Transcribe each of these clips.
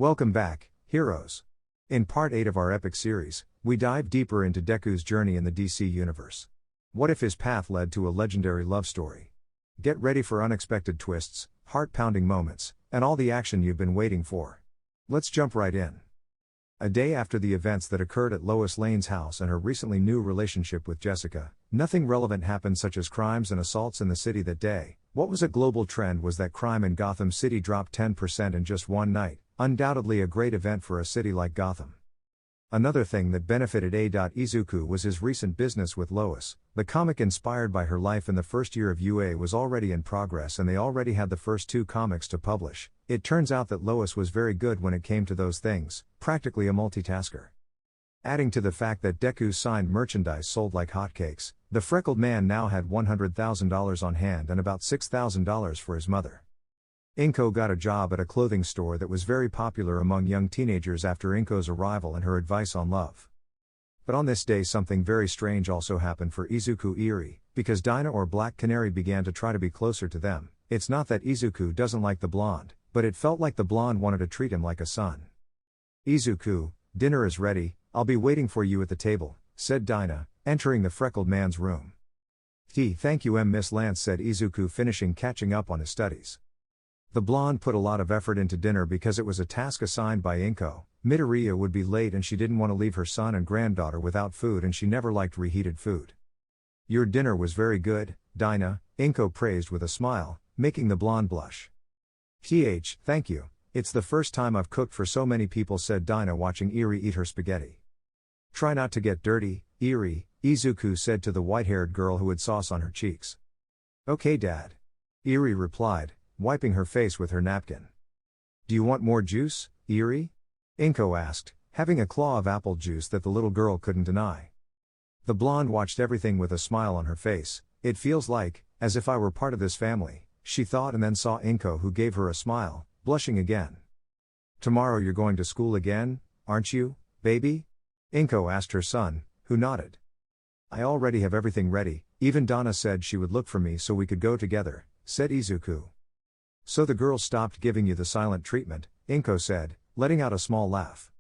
Welcome back, heroes. In part 8 of our epic series, we dive deeper into Deku's journey in the DC universe. What if his path led to a legendary love story? Get ready for unexpected twists, heart-pounding moments, and all the action you've been waiting for. Let's jump right in. A day after the events that occurred at Lois Lane's house and her recently new relationship with Jessica, nothing relevant happened, such as crimes and assaults in the city that day. What was a global trend was that crime in Gotham City dropped 10% in just one night, undoubtedly a great event for a city like Gotham. Another thing that benefited Izuku was his recent business with Lois. The comic inspired by her life in the first year of UA was already in progress, and they already had the first 2 comics to publish. It turns out that Lois was very good when it came to those things, practically a multitasker. Adding to the fact that Deku's signed merchandise sold like hotcakes, the freckled man now had $100,000 on hand and about $6,000 for his mother. Inko got a job at a clothing store that was very popular among young teenagers after Inko's arrival and her advice on love. But on this day something very strange also happened for Izuku Eri, because Dinah or Black Canary began to try to be closer to them. It's not that Izuku doesn't like the blonde, but it felt like the blonde wanted to treat him like a son. "Izuku, dinner is ready, I'll be waiting for you at the table," said Dinah, entering the freckled man's room. Thank you, Miss Lance," said Izuku, finishing catching up on his studies. The blonde put a lot of effort into dinner because it was a task assigned by Inko. Midoriya would be late and she didn't want to leave her son and granddaughter without food, and she never liked reheated food. "Your dinner was very good, Dinah," Inko praised with a smile, making the blonde blush. Thank you, it's the first time I've cooked for so many people," said Dinah, watching Eri eat her spaghetti. "Try not to get dirty, Eri," Izuku said to the white-haired girl who had sauce on her cheeks. "Okay, Dad," Eri replied, wiping her face with her napkin. "Do you want more juice, Eri?" Inko asked, having a claw of apple juice that the little girl couldn't deny. The blonde watched everything with a smile on her face. "It feels like, as if I were part of this family," she thought, and then saw Inko, who gave her a smile, blushing again. "Tomorrow you're going to school again, aren't you, baby?" Inko asked her son, who nodded. "I already have everything ready, even Donna said she would look for me so we could go together," said Izuku. "So the girls stopped giving you the silent treatment," Inko said, letting out a small laugh.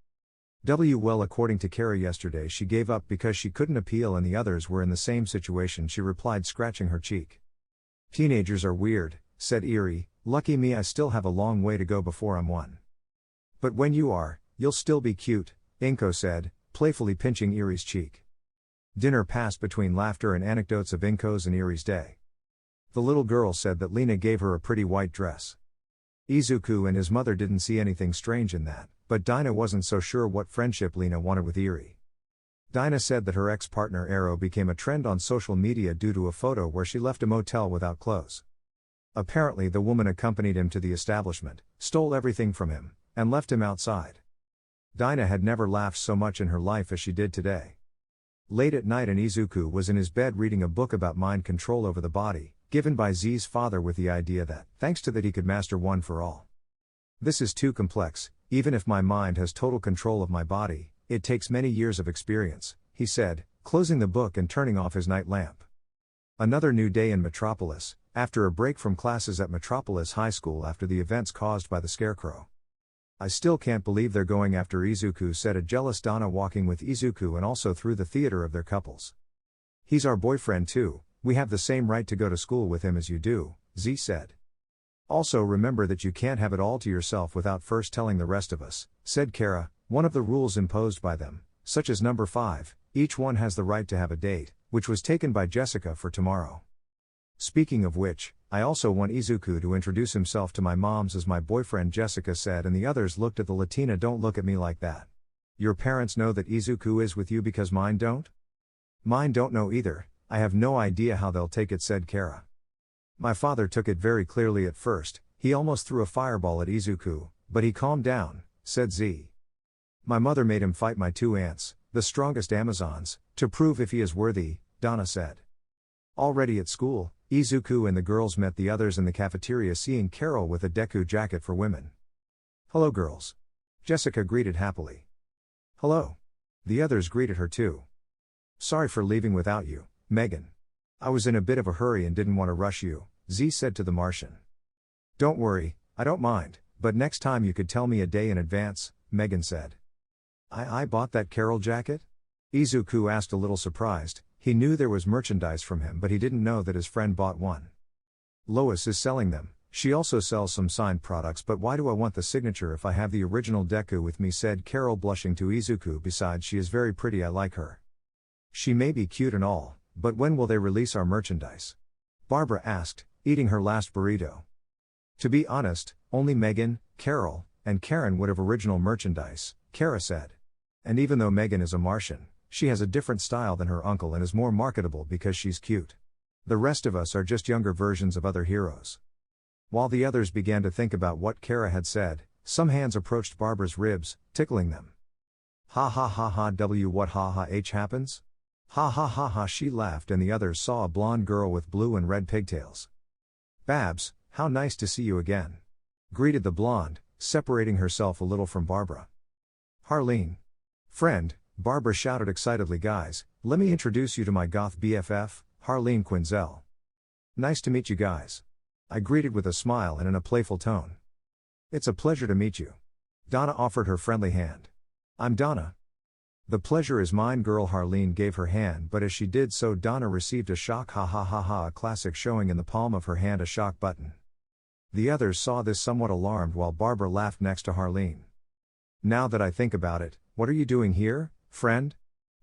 Well, according to Kara, yesterday she gave up because she couldn't appeal and the others were in the same situation," she replied, scratching her cheek. "Teenagers are weird," said Eri. "Lucky me, I still have a long way to go before I'm one." "But when you are, you'll still be cute," Inko said, playfully pinching Eri's cheek. Dinner passed between laughter and anecdotes of Inko's and Eri's day. The little girl said that Lena gave her a pretty white dress. Izuku and his mother didn't see anything strange in that, but Dinah wasn't so sure what friendship Lena wanted with Eri. Dinah said that her ex-partner Arrow became a trend on social media due to a photo where she left a motel without clothes. Apparently the woman accompanied him to the establishment, stole everything from him, and left him outside. Dinah had never laughed so much in her life as she did today. Late at night, and Izuku was in his bed reading a book about mind control over the body, given by Z's father, with the idea that, thanks to that, he could master one for all. "This is too complex, even if my mind has total control of my body, it takes many years of experience," he said, closing the book and turning off his night lamp. Another new day in Metropolis, after a break from classes at Metropolis High School after the events caused by the Scarecrow. "I still can't believe they're going after Izuku," said a jealous Donna, walking with Izuku and also through the theater of their couples. "He's our boyfriend too, we have the same right to go to school with him as you do," Z said. "Also remember that you can't have it all to yourself without first telling the rest of us," said Kara, one of the rules imposed by them, such as number 5, each one has the right to have a date, which was taken by Jessica for tomorrow. "Speaking of which, I also want Izuku to introduce himself to my moms as my boyfriend," Jessica said, and the others looked at the Latina. "Don't look at me like that. Your parents know that Izuku is with you because mine don't?" "Mine don't know either, I have no idea how they'll take it," said Kara. "My father took it very clearly at first, he almost threw a fireball at Izuku, but he calmed down," said Z. "My mother made him fight my 2 aunts, the strongest Amazons, to prove if he is worthy," Donna said. Already at school, Izuku and the girls met the others in the cafeteria, seeing Carol with a Deku jacket for women. "Hello, girls," Jessica greeted happily. "Hello." The others greeted her too. "Sorry for leaving without you, Megan. I was in a bit of a hurry and didn't want to rush you," Z said to the Martian. "Don't worry, I don't mind," But next time you could tell me a day in advance, Megan said. I bought that Carol jacket? Izuku asked a little surprised. He knew there was merchandise from him but he didn't know that his friend bought one. Lois is selling them. She also sells some signed products, but why do I want the signature if I have the original Deku with me, said Carol, blushing to Izuku. Besides, she is very pretty, I like her. She may be cute and all, but when will they release our merchandise? Barbara asked, eating her last burrito. To be honest, only Megan, Carol, and Karen would have original merchandise, Kara said. And even though Megan is a Martian, she has a different style than her uncle and is more marketable because she's cute. The rest of us are just younger versions of other heroes. While the others began to think about what Kara had said, some hands approached Barbara's ribs, tickling them. Ha ha ha ha what ha ha h happens? Ha ha ha ha, she laughed, and the others saw a blonde girl with blue and red pigtails. Babs, how nice to see you again, greeted the blonde, separating herself a little from Barbara. Harleen. Friend, Barbara shouted excitedly. Guys, let me introduce you to my goth BFF, Harleen Quinzel. Nice to meet you guys, I greeted with a smile and in a playful tone. It's a pleasure to meet you. Donna offered her friendly hand. I'm Donna. The pleasure is mine. Girl Harleen gave her hand, but as she did so Donna received a shock. Ha ha ha ha, a classic, showing in the palm of her hand a shock button. The others saw this somewhat alarmed while Barbara laughed next to Harleen. Now that I think about it, what are you doing here, friend?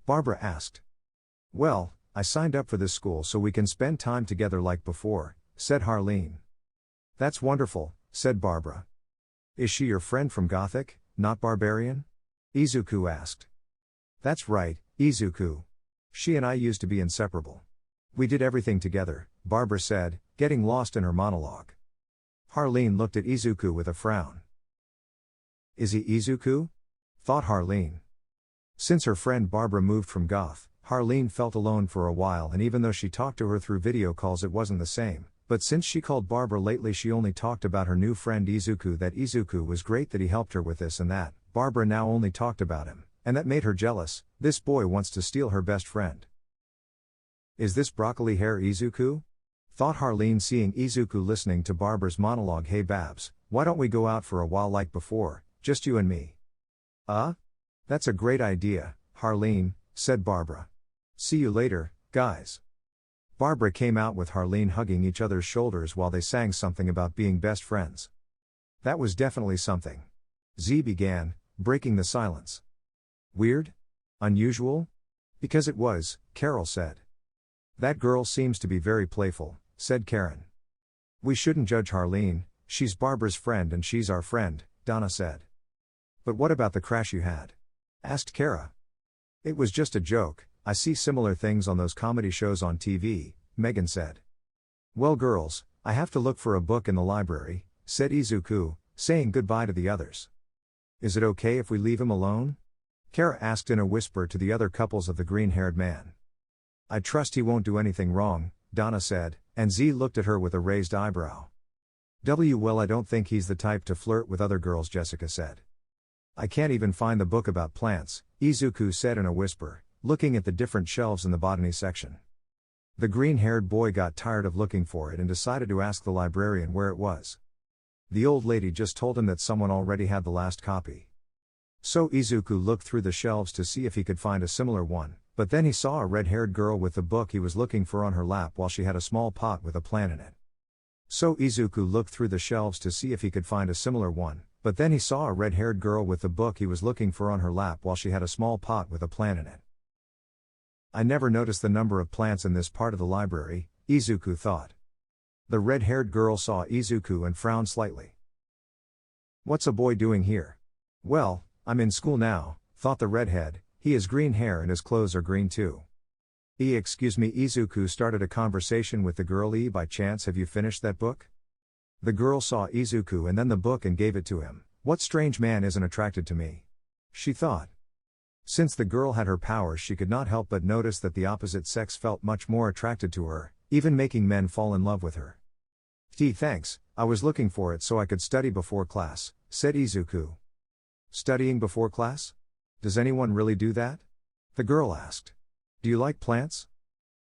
Barbara asked. Well, I signed up for this school so we can spend time together like before, said Harleen. That's wonderful, said Barbara. Is she your friend from Gothic, not Barbarian? Izuku asked. That's right, Izuku. She and I used to be inseparable. We did everything together, Barbara said, getting lost in her monologue. Harleen looked at Izuku with a frown. Is he Izuku? Thought Harleen. Since her friend Barbara moved from Goth, Harleen felt alone for a while, and even though she talked to her through video calls it wasn't the same. But since she called Barbara lately she only talked about her new friend Izuku, that Izuku was great, that he helped her with this and that. Barbara now only talked about him, and that made her jealous. This boy wants to steal her best friend. Is this broccoli hair Izuku? Thought Harleen, seeing Izuku listening to Barbara's monologue. Hey Babs, why don't we go out for a while like before, just you and me? That's a great idea, Harleen, said Barbara. See you later, guys. Barbara came out with Harleen hugging each other's shoulders while they sang something about being best friends. That was definitely something. Z began, breaking the silence. Weird? Unusual? Because it was, Carol said. That girl seems to be very playful, said Karen. We shouldn't judge Harleen, she's Barbara's friend and she's our friend, Donna said. But what about the crash you had? Asked Kara. It was just a joke. I see similar things on those comedy shows on TV, Megan said. Well girls, I have to look for a book in the library, said Izuku, saying goodbye to the others. Is it okay if we leave him alone? Kara asked in a whisper to the other couples of the green-haired man. I trust he won't do anything wrong, Donna said, and Z looked at her with a raised eyebrow. Well, I don't think he's the type to flirt with other girls, Jessica said. I can't even find the book about plants, Izuku said in a whisper, looking at the different shelves in the botany section. The green-haired boy got tired of looking for it and decided to ask the librarian where it was. The old lady just told him that someone already had the last copy. So Izuku looked through the shelves to see if he could find a similar one, but then he saw a red-haired girl with the book he was looking for on her lap while she had a small pot with a plant in it. So Izuku looked through the shelves to see if he could find a similar one, but then he saw a red-haired girl with the book he was looking for on her lap while she had a small pot with a plant in it. I never noticed the number of plants in this part of the library, Izuku thought. The red-haired girl saw Izuku and frowned slightly. What's a boy doing here? Well, I'm in school now, thought the redhead. He has green hair and his clothes are green too. Excuse me, Izuku started a conversation with the girl. By chance have you finished that book? The girl saw Izuku and then the book and gave it to him. What strange man isn't attracted to me? She thought. Since the girl had her powers she could not help but notice that the opposite sex felt much more attracted to her, even making men fall in love with her. Thanks, I was looking for it so I could study before class, said Izuku. Studying before class? Does anyone really do that? The girl asked. Do you like plants?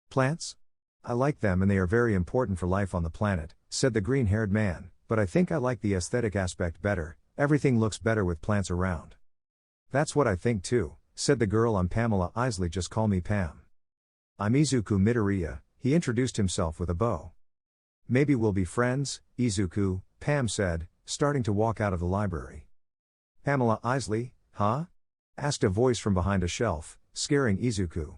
Plants? I like them and they are very important for life on the planet, said the green-haired man, but I think I like the aesthetic aspect better, everything looks better with plants around. That's what I think too, said the girl. I'm Pamela Isley, just call me Pam. I'm Izuku Midoriya, he introduced himself with a bow. Maybe we'll be friends, Izuku, Pam said, starting to walk out of the library. Pamela Isley, huh? Asked a voice from behind a shelf, scaring Izuku.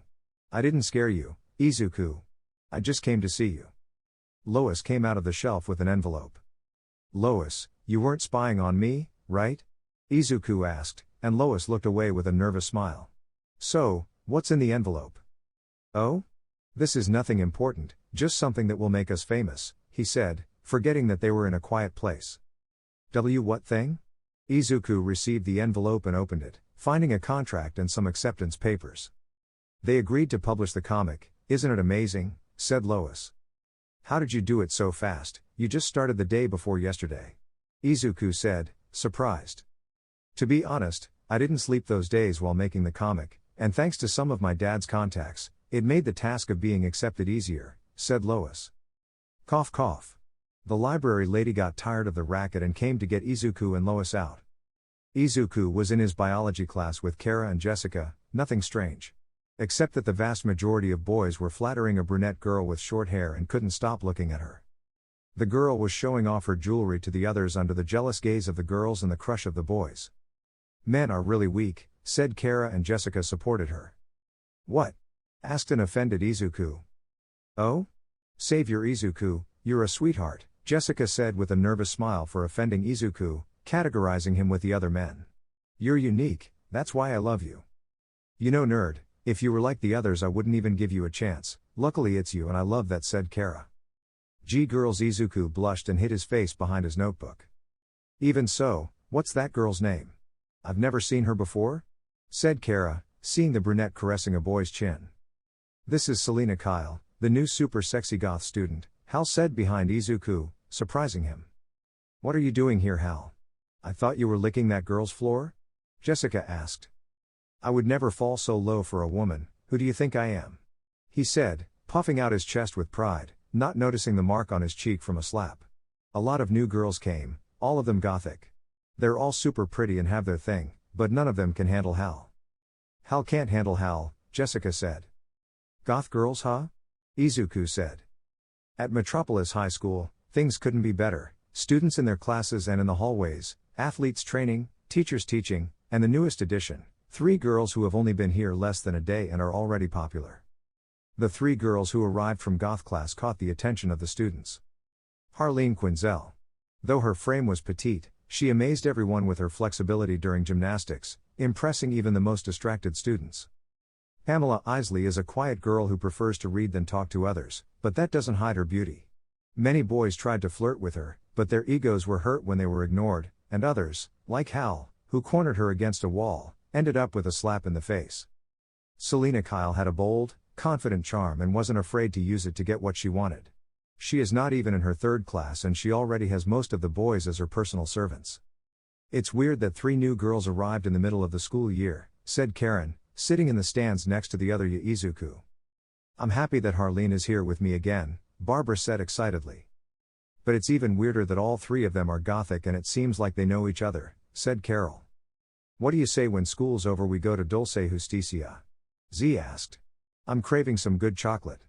I didn't scare you, Izuku. I just came to see you. Lois came out of the shelf with an envelope. Lois, you weren't spying on me, right? Izuku asked, and Lois looked away with a nervous smile. So, what's in the envelope? Oh? This is nothing important, just something that will make us famous, he said, forgetting that they were in a quiet place. What thing? Izuku received the envelope and opened it, finding a contract and some acceptance papers. They agreed to publish the comic, isn't it amazing, said Lois. How did you do it so fast, you just started the day before yesterday? Izuku said, surprised. To be honest, I didn't sleep those days while making the comic, and thanks to some of my dad's contacts, it made the task of being accepted easier, said Lois. Cough cough. The library lady got tired of the racket and came to get Izuku and Lois out. Izuku was in his biology class with Kara and Jessica, nothing strange. Except that the vast majority of boys were flattering a brunette girl with short hair and couldn't stop looking at her. The girl was showing off her jewelry to the others under the jealous gaze of the girls and the crush of the boys. Men are really weak, said Kara, and Jessica supported her. What? Asked an offended Izuku. Oh? Savior Izuku, you're a sweetheart, Jessica said with a nervous smile for offending Izuku, categorizing him with the other men. You're unique, that's why I love you. You know, nerd, if you were like the others I wouldn't even give you a chance, luckily it's you and I love that, said Kara. Gee girls, Izuku blushed and hid his face behind his notebook. Even so, what's that girl's name? I've never seen her before? Said Kara, seeing the brunette caressing a boy's chin. This is Selena Kyle, the new super sexy goth student, Hal said behind Izuku, surprising him. What are you doing here, Hal? I thought you were licking that girl's floor? Jessica asked. I would never fall so low for a woman, who do you think I am? He said, puffing out his chest with pride, not noticing the mark on his cheek from a slap. A lot of new girls came, all of them gothic. They're all super pretty and have their thing, but none of them can handle Hal. Hal can't handle Hal, Jessica said. Goth girls, huh? Izuku said. At Metropolis High School, things couldn't be better, students in their classes and in the hallways, athletes training, teachers teaching, and the newest addition, 3 girls who have only been here less than a day and are already popular. The 3 girls who arrived from goth class caught the attention of the students. Harleen Quinzel. Though her frame was petite, she amazed everyone with her flexibility during gymnastics, impressing even the most distracted students. Pamela Isley is a quiet girl who prefers to read than talk to others, but that doesn't hide her beauty. Many boys tried to flirt with her, but their egos were hurt when they were ignored, and others, like Hal, who cornered her against a wall, ended up with a slap in the face. Selena Kyle had a bold, confident charm and wasn't afraid to use it to get what she wanted. She is not even in her 3rd class and she already has most of the boys as her personal servants. It's weird that 3 new girls arrived in the middle of the school year, said Karen, sitting in the stands next to the other Izuku. I'm happy that Harleen is here with me again, Barbara said excitedly. But it's even weirder that all 3 of them are gothic and it seems like they know each other, said Carol. What do you say when school's over we go to Dulce Justicia? Z asked. I'm craving some good chocolate.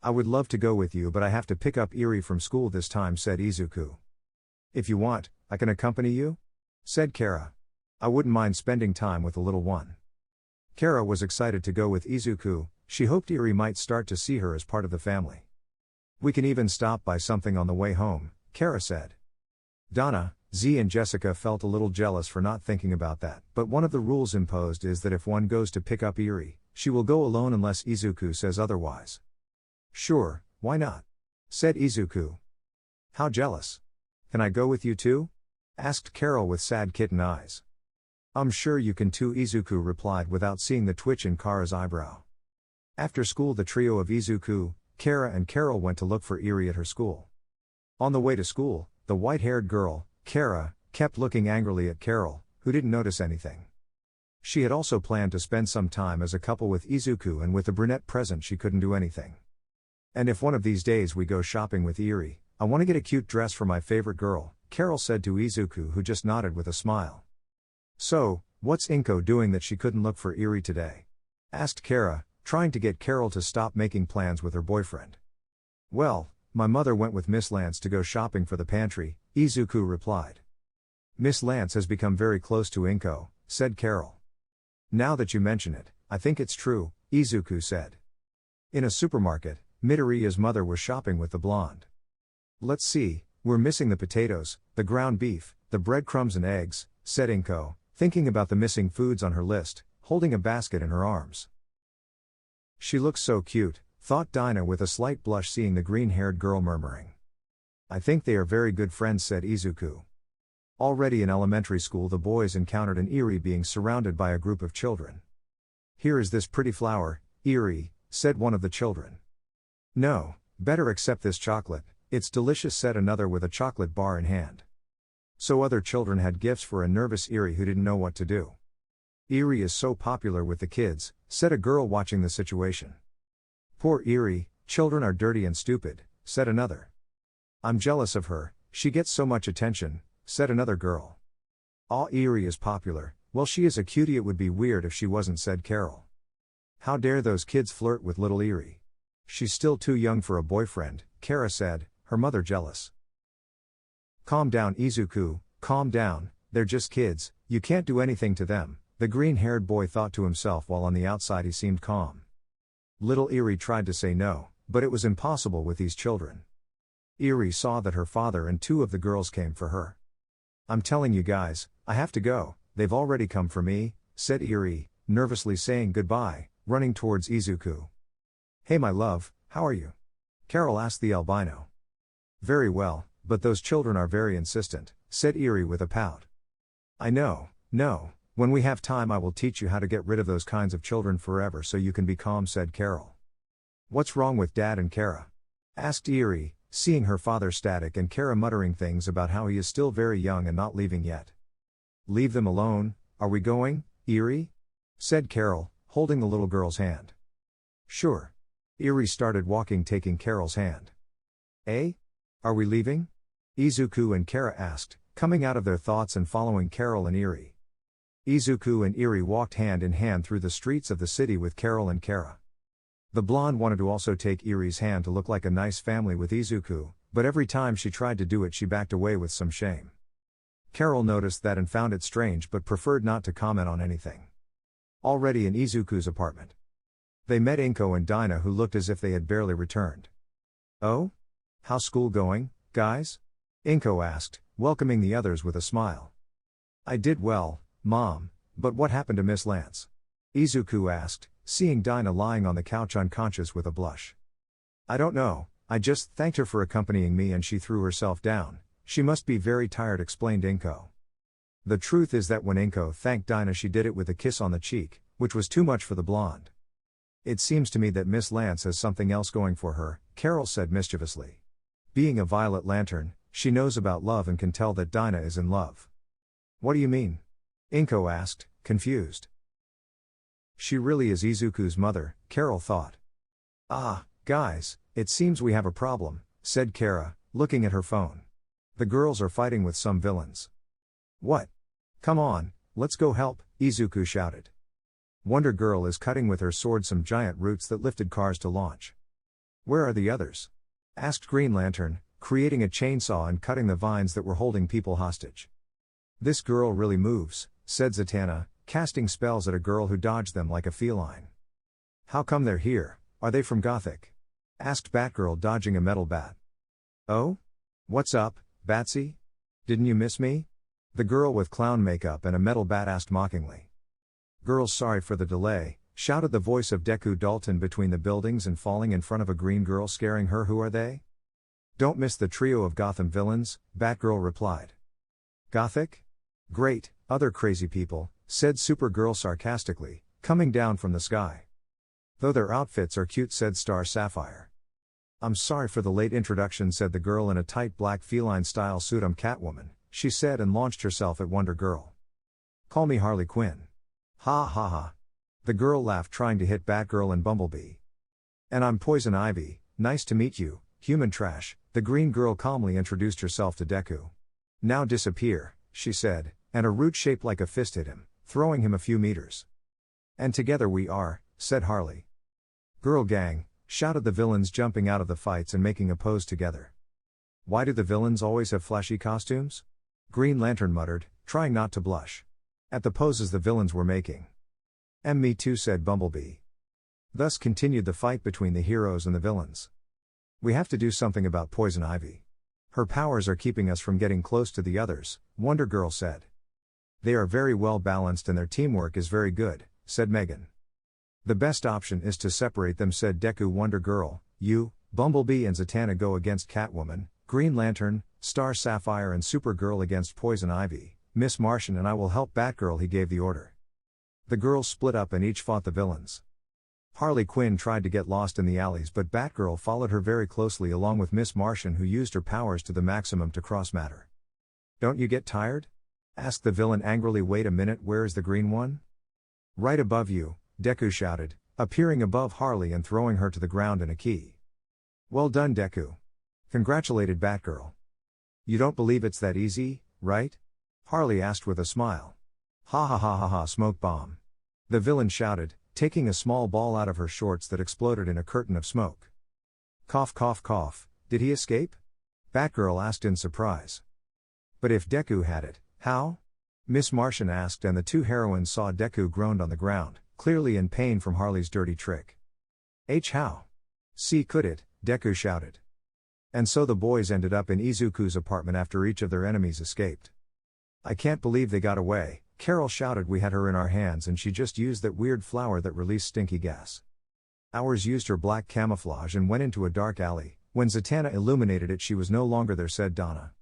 I would love to go with you but I have to pick up Eri from school this time, said Izuku. If you want, I can accompany you? Said Kara. I wouldn't mind spending time with the little one. Kara was excited to go with Izuku, she hoped Eri might start to see her as part of the family. We can even stop by something on the way home, Kara said. Donna, Z and Jessica felt a little jealous for not thinking about that, but one of the rules imposed is that if one goes to pick up Eri, she will go alone unless Izuku says otherwise. Sure, why not? Said Izuku. How jealous. Can I go with you too? Asked Carol with sad kitten eyes. I'm sure you can too, Izuku replied without seeing the twitch in Kara's eyebrow. After school the trio of Izuku, Kara and Carol went to look for Eri at her school. On the way to school, the white-haired girl, Kara, kept looking angrily at Carol, who didn't notice anything. She had also planned to spend some time as a couple with Izuku and with the brunette present she couldn't do anything. And if one of these days we go shopping with Eri, I want to get a cute dress for my favorite girl, Carol said to Izuku, who just nodded with a smile. So, what's Inko doing that she couldn't look for Eri today? Asked Kara, trying to get Carol to stop making plans with her boyfriend. Well, my mother went with Miss Lance to go shopping for the pantry, Izuku replied. Miss Lance has become very close to Inko, said Carol. Now that you mention it, I think it's true, Izuku said. In a supermarket, Midoriya's mother was shopping with the blonde. Let's see, we're missing the potatoes, the ground beef, the breadcrumbs and eggs, said Inko, thinking about the missing foods on her list, holding a basket in her arms. She looks so cute, thought Dinah with a slight blush, seeing the green-haired girl murmuring. I think they are very good friends, said Izuku. Already in elementary school, the boys encountered an Eri being surrounded by a group of children. Here is this pretty flower, Eri, said one of the children. No, better accept this chocolate, it's delicious, said another with a chocolate bar in hand. So other children had gifts for a nervous Eri who didn't know what to do. Eri is so popular with the kids, said a girl watching the situation. Poor Eri, children are dirty and stupid, said another. I'm jealous of her, she gets so much attention, said another girl. Aw, Eri is popular, well she is a cutie, it would be weird if she wasn't, said Carol. How dare those kids flirt with little Eri? She's still too young for a boyfriend, Kara said, her mother jealous. Calm down, Izuku, calm down, they're just kids, you can't do anything to them, the green-haired boy thought to himself, while on the outside he seemed calm. Little Eri tried to say no, but it was impossible with these children. Eri saw that her father and two of the girls came for her. I'm telling you guys, I have to go, they've already come for me, said Eri, nervously saying goodbye, running towards Izuku. Hey my love, how are you? Carol asked the albino. Very well, but those children are very insistent, said Eri with a pout. I know, no, when we have time I will teach you how to get rid of those kinds of children forever so you can be calm, said Carol. What's wrong with Dad and Kara? Asked Eri, seeing her father static and Kara muttering things about how he is still very young and not leaving yet. Leave them alone, are we going, Eri? Said Carol, holding the little girl's hand. Sure. Eri started walking, taking Carol's hand. Eh? Are we leaving? Izuku and Kara asked, coming out of their thoughts and following Carol and Eri. Izuku and Eri walked hand in hand through the streets of the city with Carol and Kara. The blonde wanted to also take Eri's hand to look like a nice family with Izuku, but every time she tried to do it she backed away with some shame. Carol noticed that and found it strange but preferred not to comment on anything. Already in Izuku's apartment, they met Inko and Dinah, who looked as if they had barely returned. Oh? How's school going, guys? Inko asked, welcoming the others with a smile. I did well, Mom, but what happened to Miss Lance? Izuku asked, seeing Dinah lying on the couch unconscious with a blush. I don't know, I just thanked her for accompanying me and she threw herself down, she must be very tired, explained Inko. The truth is that when Inko thanked Dinah she did it with a kiss on the cheek, which was too much for the blonde. It seems to me that Miss Lance has something else going for her, Carol said mischievously. Being a Violet Lantern, she knows about love and can tell that Dinah is in love. What do you mean? Inko asked, confused. She really is Izuku's mother, Carol thought. Ah, guys, it seems we have a problem, said Kara, looking at her phone. The girls are fighting with some villains. What? Come on, let's go help, Izuku shouted. Wonder Girl is cutting with her sword some giant roots that lifted cars to launch. Where are the others? Asked Green Lantern, creating a chainsaw and cutting the vines that were holding people hostage. This girl really moves, said Zatanna, casting spells at a girl who dodged them like a feline. How come they're here, are they from Gothic? Asked Batgirl, dodging a metal bat. Oh? What's up, Batsy? Didn't you miss me? The girl with clown makeup and a metal bat asked mockingly. Girls, sorry for the delay, shouted the voice of Deku Dalton between the buildings and falling in front of a green girl, scaring her. Who are they? Don't miss the trio of Gotham villains, Batgirl replied. Gothic? Great, other crazy people, said Supergirl sarcastically, coming down from the sky. Though their outfits are cute, said Star Sapphire. I'm sorry for the late introduction, said the girl in a tight black feline-style suit. I'm Catwoman, she said, and launched herself at Wonder Girl. Call me Harley Quinn. Ha ha ha. The girl laughed, trying to hit Batgirl and Bumblebee. And I'm Poison Ivy, nice to meet you, Human trash, the green girl calmly introduced herself to Deku. Now disappear, she said, and a root shaped like a fist hit him, throwing him a few meters. And together we are, said Harley. Girl gang, shouted the villains, jumping out of the fights and making a pose together. Why do the villains always have flashy costumes? Green Lantern muttered, trying not to blush. At the poses the villains were making. Me too, said Bumblebee. Thus continued the fight between the heroes and the villains. We have to do something about Poison Ivy. Her powers are keeping us from getting close to the others, Wonder Girl said. They are very well balanced and their teamwork is very good, said Megan. The best option is to separate them, said Deku. Wonder Girl, you, Bumblebee and Zatanna go against Catwoman, Green Lantern, Star Sapphire and Supergirl against Poison Ivy, Miss Martian and I will help Batgirl, he gave the order. The girls split up and each fought the villains. Harley Quinn tried to get lost in the alleys but Batgirl followed her very closely along with Miss Martian, who used her powers to the maximum to cross matter. Don't you get tired? Asked the villain angrily. Wait a minute, where is the green one? Right above you, Deku shouted, appearing above Harley and throwing her to the ground in a key. Well done, Deku. Congratulated Batgirl. You don't believe it's that easy, right? Harley asked with a smile. Ha ha ha ha ha, smoke bomb. The villain shouted, taking a small ball out of her shorts that exploded in a curtain of smoke. Cough cough cough, did he escape? Batgirl asked in surprise. But if Deku had it, how? Miss Martian asked, and the two heroines saw Deku groaned on the ground, clearly in pain from Harley's dirty trick. How? See, could it? Deku shouted. And so the boys ended up in Izuku's apartment after each of their enemies escaped. I can't believe they got away, Carol shouted. We had her in our hands and she just used that weird flower that released stinky gas. Ours used her black camouflage and went into a dark alley. When Zatanna illuminated it she was no longer there, said Donna.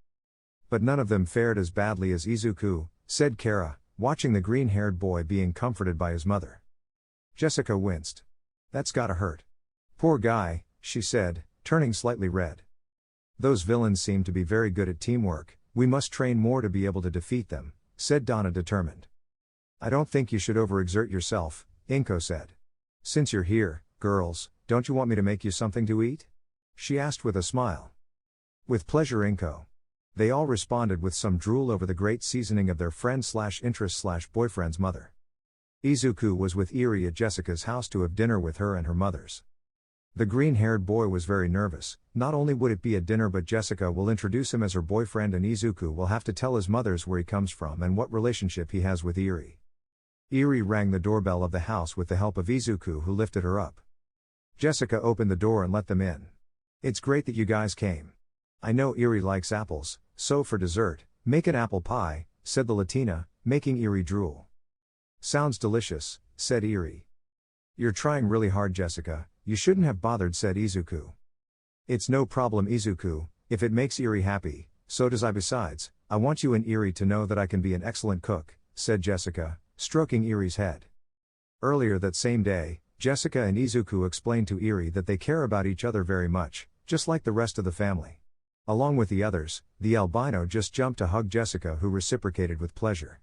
But none of them fared as badly as Izuku, said Kara, watching the green-haired boy being comforted by his mother. Jessica winced. That's gotta hurt. Poor guy, she said, turning slightly red. Those villains seem to be very good at teamwork, we must train more to be able to defeat them, said Donna, determined. I don't think you should overexert yourself, Inko said. Since you're here, girls, don't you want me to make you something to eat? She asked with a smile. With pleasure, Inko. They all responded with some drool over the great seasoning of their friend/interest/boyfriend's mother. Izuku was with Eri at Jessica's house to have dinner with her and her mothers. The green-haired boy was very nervous. Not only would it be a dinner but Jessica will introduce him as her boyfriend and Izuku will have to tell his mothers where he comes from and what relationship he has with Eri. Eri rang the doorbell of the house with the help of Izuku, who lifted her up. Jessica opened the door and let them in. It's great that you guys came. I know Eri likes apples, so for dessert, make an apple pie, said the Latina, making Eri drool. Sounds delicious, said Eri. You're trying really hard, Jessica, you shouldn't have bothered, said Izuku. It's no problem, Izuku, if it makes Eri happy, so does I. Besides, I want you and Eri to know that I can be an excellent cook, said Jessica, stroking Eri's head. Earlier that same day, Jessica and Izuku explained to Eri that they care about each other very much, just like the rest of the family. Along with the others, the albino just jumped to hug Jessica, who reciprocated with pleasure.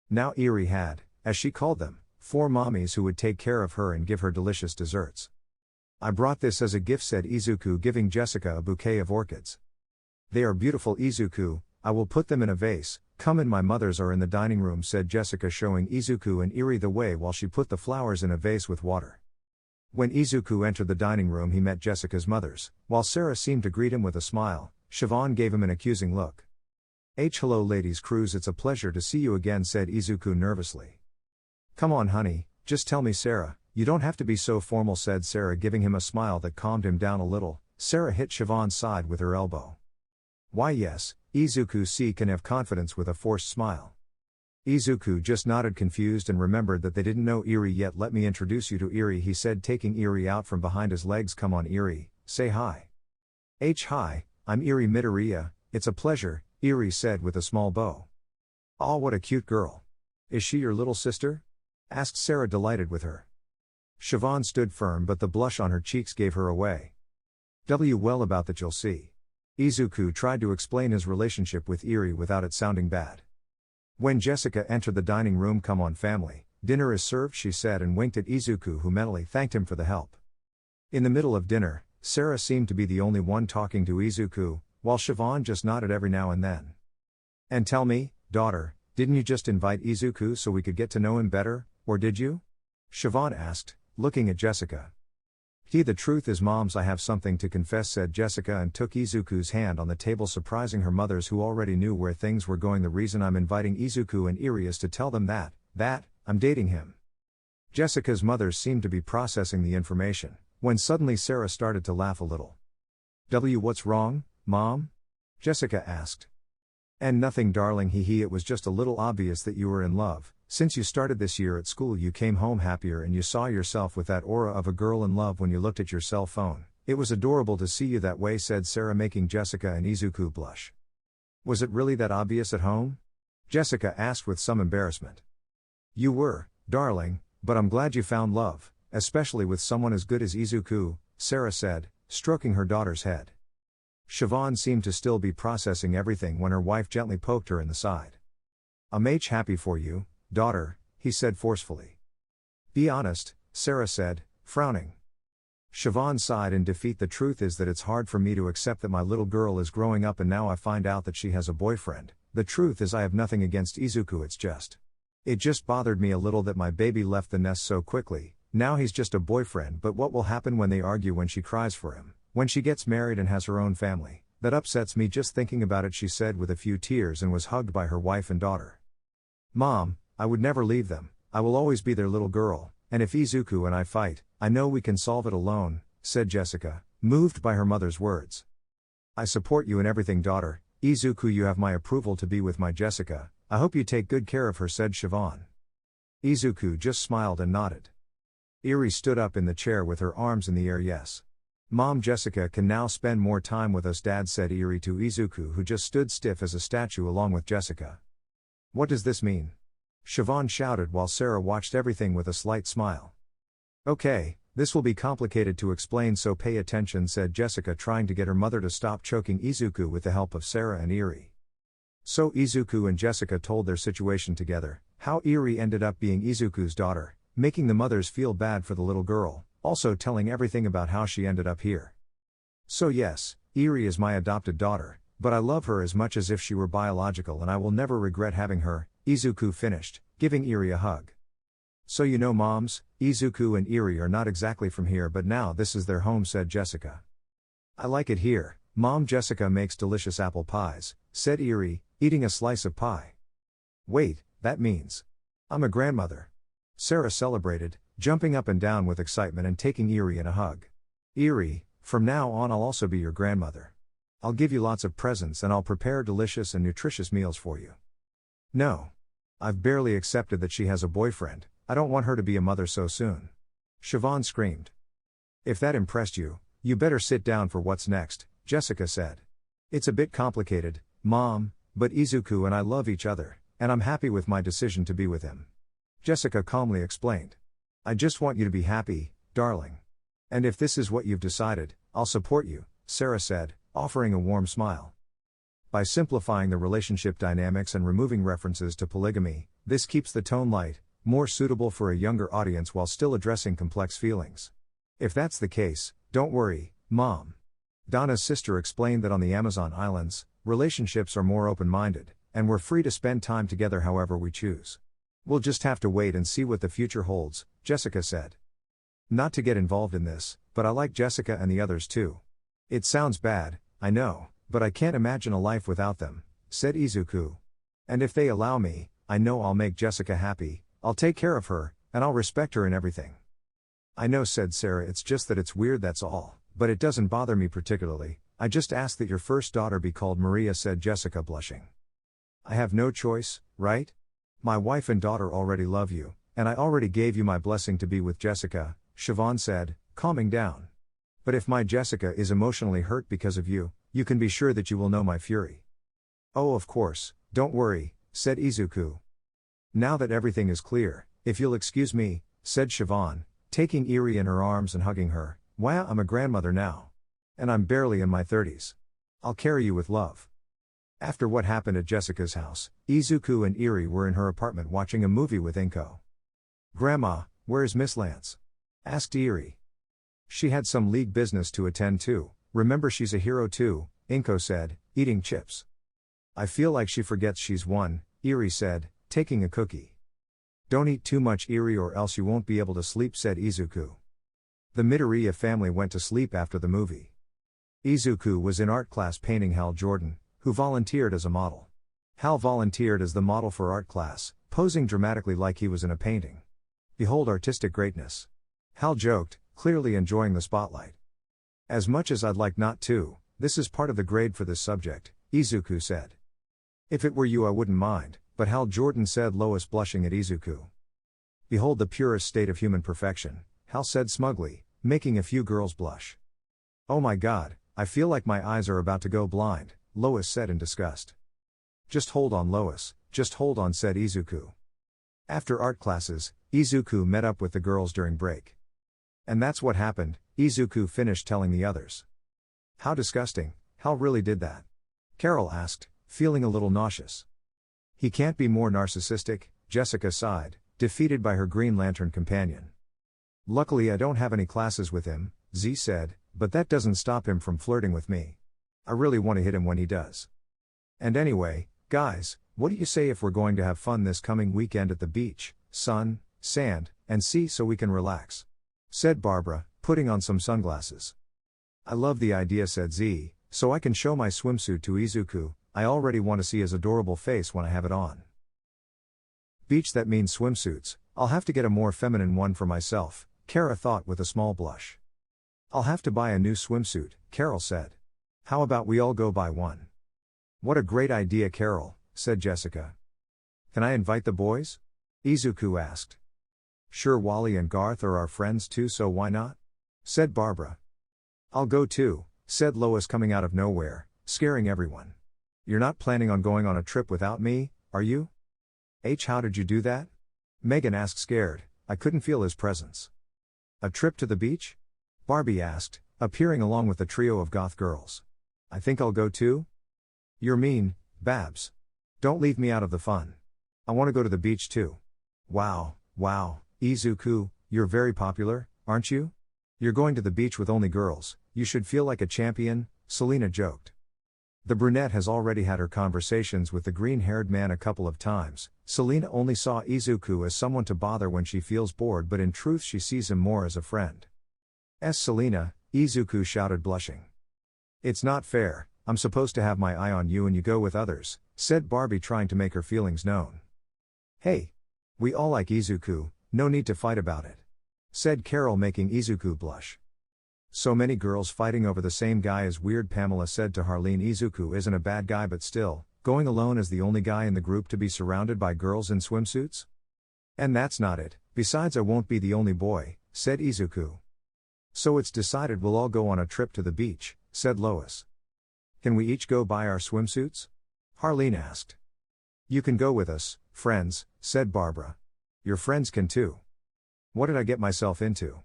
Now Eri had, as she called them, 4 mommies who would take care of her and give her delicious desserts. I brought this as a gift, said Izuku, giving Jessica a bouquet of orchids. They are beautiful, Izuku, I will put them in a vase. Come in, my mothers are in the dining room, said Jessica, showing Izuku and Eri the way while she put the flowers in a vase with water. When Izuku entered the dining room he met Jessica's mothers. While Sarah seemed to greet him with a smile, Siobhan gave him an accusing look. Hello ladies Cruz, it's a pleasure to see you again, said Izuku nervously. Come on honey, just tell me, Sarah, you don't have to be so formal, said Sarah, giving him a smile that calmed him down a little. Sarah hit Siobhan's side with her elbow. Why yes, Izuku can have confidence with a forced smile. Izuku just nodded, confused, and remembered that they didn't know Eri yet. Let me introduce you to Eri, he said, taking Eri out from behind his legs. Come on Eri, say hi. Hi, I'm Eri Midoriya, it's a pleasure, Eri said with a small bow. Aw, what a cute girl. Is she your little sister? Asked Sarah, delighted with her. Siobhan stood firm but the blush on her cheeks gave her away. Well, about that you'll see. Izuku tried to explain his relationship with Eri without it sounding bad. When Jessica entered the dining room, come on family, dinner is served, she said, and winked at Izuku, who mentally thanked him for the help. In the middle of dinner, Sarah seemed to be the only one talking to Izuku, while Siobhan just nodded every now and then. And tell me, daughter, didn't you just invite Izuku so we could get to know him better, or did you? Siobhan asked, looking at Jessica. The truth is, moms, I have something to confess, said Jessica, and took Izuku's hand on the table, surprising her mothers who already knew where things were going. The reason I'm inviting Izuku and Eri is to tell them that I'm dating him. Jessica's mothers seemed to be processing the information, when suddenly Sarah started to laugh a little. What's wrong, Mom? Jessica asked. And nothing, darling, it was just a little obvious that you were in love. Since you started this year at school, you came home happier and you saw yourself with that aura of a girl in love when you looked at your cell phone. It was adorable to see you that way, said Sarah, making Jessica and Izuku blush. Was it really that obvious at home? Jessica asked with some embarrassment. You were, darling, but I'm glad you found love, especially with someone as good as Izuku, Sarah said, stroking her daughter's head. Siobhan seemed to still be processing everything when her wife gently poked her in the side. I'm happy for you, daughter, he said forcefully. Be honest, Sarah said, frowning. Siobhan sighed in defeat. The truth is that it's hard for me to accept that my little girl is growing up and now I find out that she has a boyfriend. The truth is I have nothing against Izuku, it just bothered me a little that my baby left the nest so quickly. Now he's just a boyfriend, but what will happen when they argue, when she cries for him, when she gets married and has her own family? That upsets me just thinking about it, she said with a few tears, and was hugged by her wife and daughter. Mom, I would never leave them. I will always be their little girl, and if Izuku and I fight, I know we can solve it alone, said Jessica, moved by her mother's words. I support you in everything, daughter. Izuku, you have my approval to be with my Jessica. I hope you take good care of her, said Siobhan. Izuku just smiled and nodded. Eri stood up in the chair with her arms in the air. Yes. Mom, Jessica can now spend more time with us, Dad, said Eri to Izuku, who just stood stiff as a statue along with Jessica. What does this mean? Siobhan shouted while Sarah watched everything with a slight smile. Okay, this will be complicated to explain, so pay attention, said Jessica, trying to get her mother to stop choking Izuku with the help of Sarah and Eri. So Izuku and Jessica told their situation together, how Eri ended up being Izuku's daughter, making the mothers feel bad for the little girl, also telling everything about how she ended up here. So yes, Eri is my adopted daughter, but I love her as much as if she were biological and I will never regret having her, Izuku finished, giving Eri a hug. So you know, moms, Izuku and Eri are not exactly from here, but now this is their home, said Jessica. I like it here, Mom. Jessica makes delicious apple pies, said Eri, eating a slice of pie. Wait, that means I'm a grandmother. Sarah celebrated, jumping up and down with excitement and taking Eri in a hug. Eri, from now on I'll also be your grandmother. I'll give you lots of presents and I'll prepare delicious and nutritious meals for you. No. I've barely accepted that she has a boyfriend. I don't want her to be a mother so soon. Siobhan screamed. If that impressed you, you better sit down for what's next, Jessica said. It's a bit complicated, Mom, but Izuku and I love each other, and I'm happy with my decision to be with him. Jessica calmly explained. I just want you to be happy, darling. And if this is what you've decided, I'll support you, Sarah said, offering a warm smile. By simplifying the relationship dynamics and removing references to polygamy, this keeps the tone light, more suitable for a younger audience while still addressing complex feelings. If that's the case, don't worry, Mom. Donna's sister explained that on the Amazon Islands, relationships are more open-minded, and we're free to spend time together however we choose. We'll just have to wait and see what the future holds, Jessica said. Not to get involved in this, but I like Jessica and the others too. It sounds bad, I know, but I can't imagine a life without them, said Izuku. And if they allow me, I know I'll make Jessica happy, I'll take care of her, and I'll respect her in everything. I know, said Sarah, it's just that it's weird, that's all, but it doesn't bother me particularly. I just ask that your first daughter be called Maria, said Jessica, blushing. I have no choice, right? My wife and daughter already love you, and I already gave you my blessing to be with Jessica, Siobhan said, calming down. But if my Jessica is emotionally hurt because of you, you can be sure that you will know my fury. Oh, of course, don't worry, said Izuku. Now that everything is clear, if you'll excuse me, said Siobhan, taking Eri in her arms and hugging her. Wow, I'm a grandmother now. And I'm barely in my 30s. I'll carry you with love. After what happened at Jessica's house, Izuku and Eri were in her apartment watching a movie with Inko. Grandma, where's Miss Lance? Asked Eri. She had some league business to attend to. Remember, she's a hero too, Inko said, eating chips. I feel like she forgets she's one, Eri said, taking a cookie. Don't eat too much, Eri, or else you won't be able to sleep, said Izuku. The Midoriya family went to sleep after the movie. Izuku was in art class painting Hal Jordan, who volunteered as a model. Hal volunteered as the model for art class, posing dramatically like he was in a painting. Behold artistic greatness. Hal joked, clearly enjoying the spotlight. As much as I'd like not to, this is part of the grade for this subject, Izuku said. If it were you I wouldn't mind, but Hal Jordan said, Lois blushing at Izuku. Behold the purest state of human perfection, Hal said smugly, making a few girls blush. Oh my god, I feel like my eyes are about to go blind, Lois said in disgust. Just hold on, Lois, just hold on, said Izuku. After art classes, Izuku met up with the girls during break. And that's what happened, Izuku finished telling the others. How disgusting, Hal really did that? Carol asked, feeling a little nauseous. He can't be more narcissistic, Jessica sighed, defeated by her Green Lantern companion. Luckily I don't have any classes with him, Z said, but that doesn't stop him from flirting with me. I really want to hit him when he does. And anyway, guys, what do you say if we're going to have fun this coming weekend at the beach, sun, sand, and sea so we can relax? Said Barbara, putting on some sunglasses. I love the idea, said Z, so I can show my swimsuit to Izuku. I already want to see his adorable face when I have it on. Beach, that means swimsuits. I'll have to get a more feminine one for myself, Kara thought with a small blush. I'll have to buy a new swimsuit, Carol said. How about we all go buy one? What a great idea, Carol, said Jessica. Can I invite the boys? Izuku asked. Sure, Wally and Garth are our friends too, so why not? Said Barbara. I'll go too, said Lois coming out of nowhere, scaring everyone. You're not planning on going on a trip without me, are you? How did you do that? Megan asked scared, I couldn't feel his presence. A trip to the beach? Barbie asked, appearing along with the trio of goth girls. I think I'll go too? You're mean, Babs. Don't leave me out of the fun. I want to go to the beach too. Wow, Izuku, you're very popular, aren't you? You're going to the beach with only girls, you should feel like a champion, Selena joked. The brunette has already had her conversations with the green-haired man a couple of times. Selena only saw Izuku as someone to bother when she feels bored, but in truth she sees him more as a friend. Selena, Izuku shouted, blushing. It's not fair, I'm supposed to have my eye on you and you go with others, said Barbie, trying to make her feelings known. Hey! We all like Izuku, no need to fight about it. Said Carol, making Izuku blush. So many girls fighting over the same guy is weird, Pamela said to Harleen. Izuku isn't a bad guy, but still, going alone as the only guy in the group to be surrounded by girls in swimsuits? And that's not it, besides I won't be the only boy, said Izuku. So it's decided we'll all go on a trip to the beach, said Lois. Can we each go buy our swimsuits? Harleen asked. You can go with us, friends, said Barbara. Your friends can too. What did I get myself into?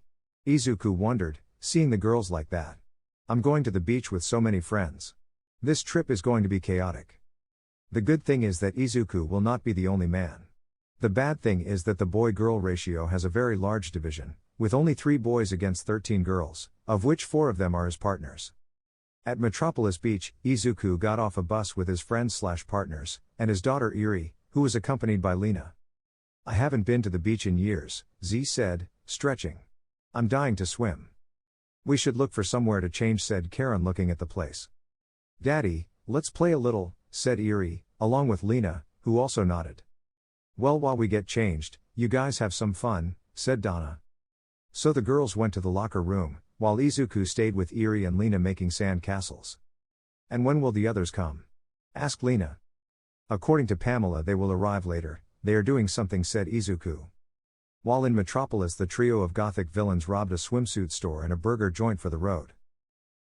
Izuku wondered, seeing the girls like that. I'm going to the beach with so many friends. This trip is going to be chaotic. The good thing is that Izuku will not be the only man. The bad thing is that the boy-girl ratio has a very large division, with only 3 boys against 13 girls, of which 4 of them are his partners. At Metropolis Beach, Izuku got off a bus with his friends/partners, and his daughter Eri, who was accompanied by Lena. I haven't been to the beach in years, Z said, stretching. I'm dying to swim. We should look for somewhere to change, said Karen, looking at the place. Daddy, let's play a little, said Eri, along with Lena, who also nodded. Well, while we get changed, you guys have some fun, said Donna. So the girls went to the locker room, while Izuku stayed with Eri and Lena making sand castles. And when will the others come? Asked Lena. According to Pamela, they will arrive later. They are doing something, said Izuku. While in Metropolis, the trio of gothic villains robbed a swimsuit store and a burger joint for the road.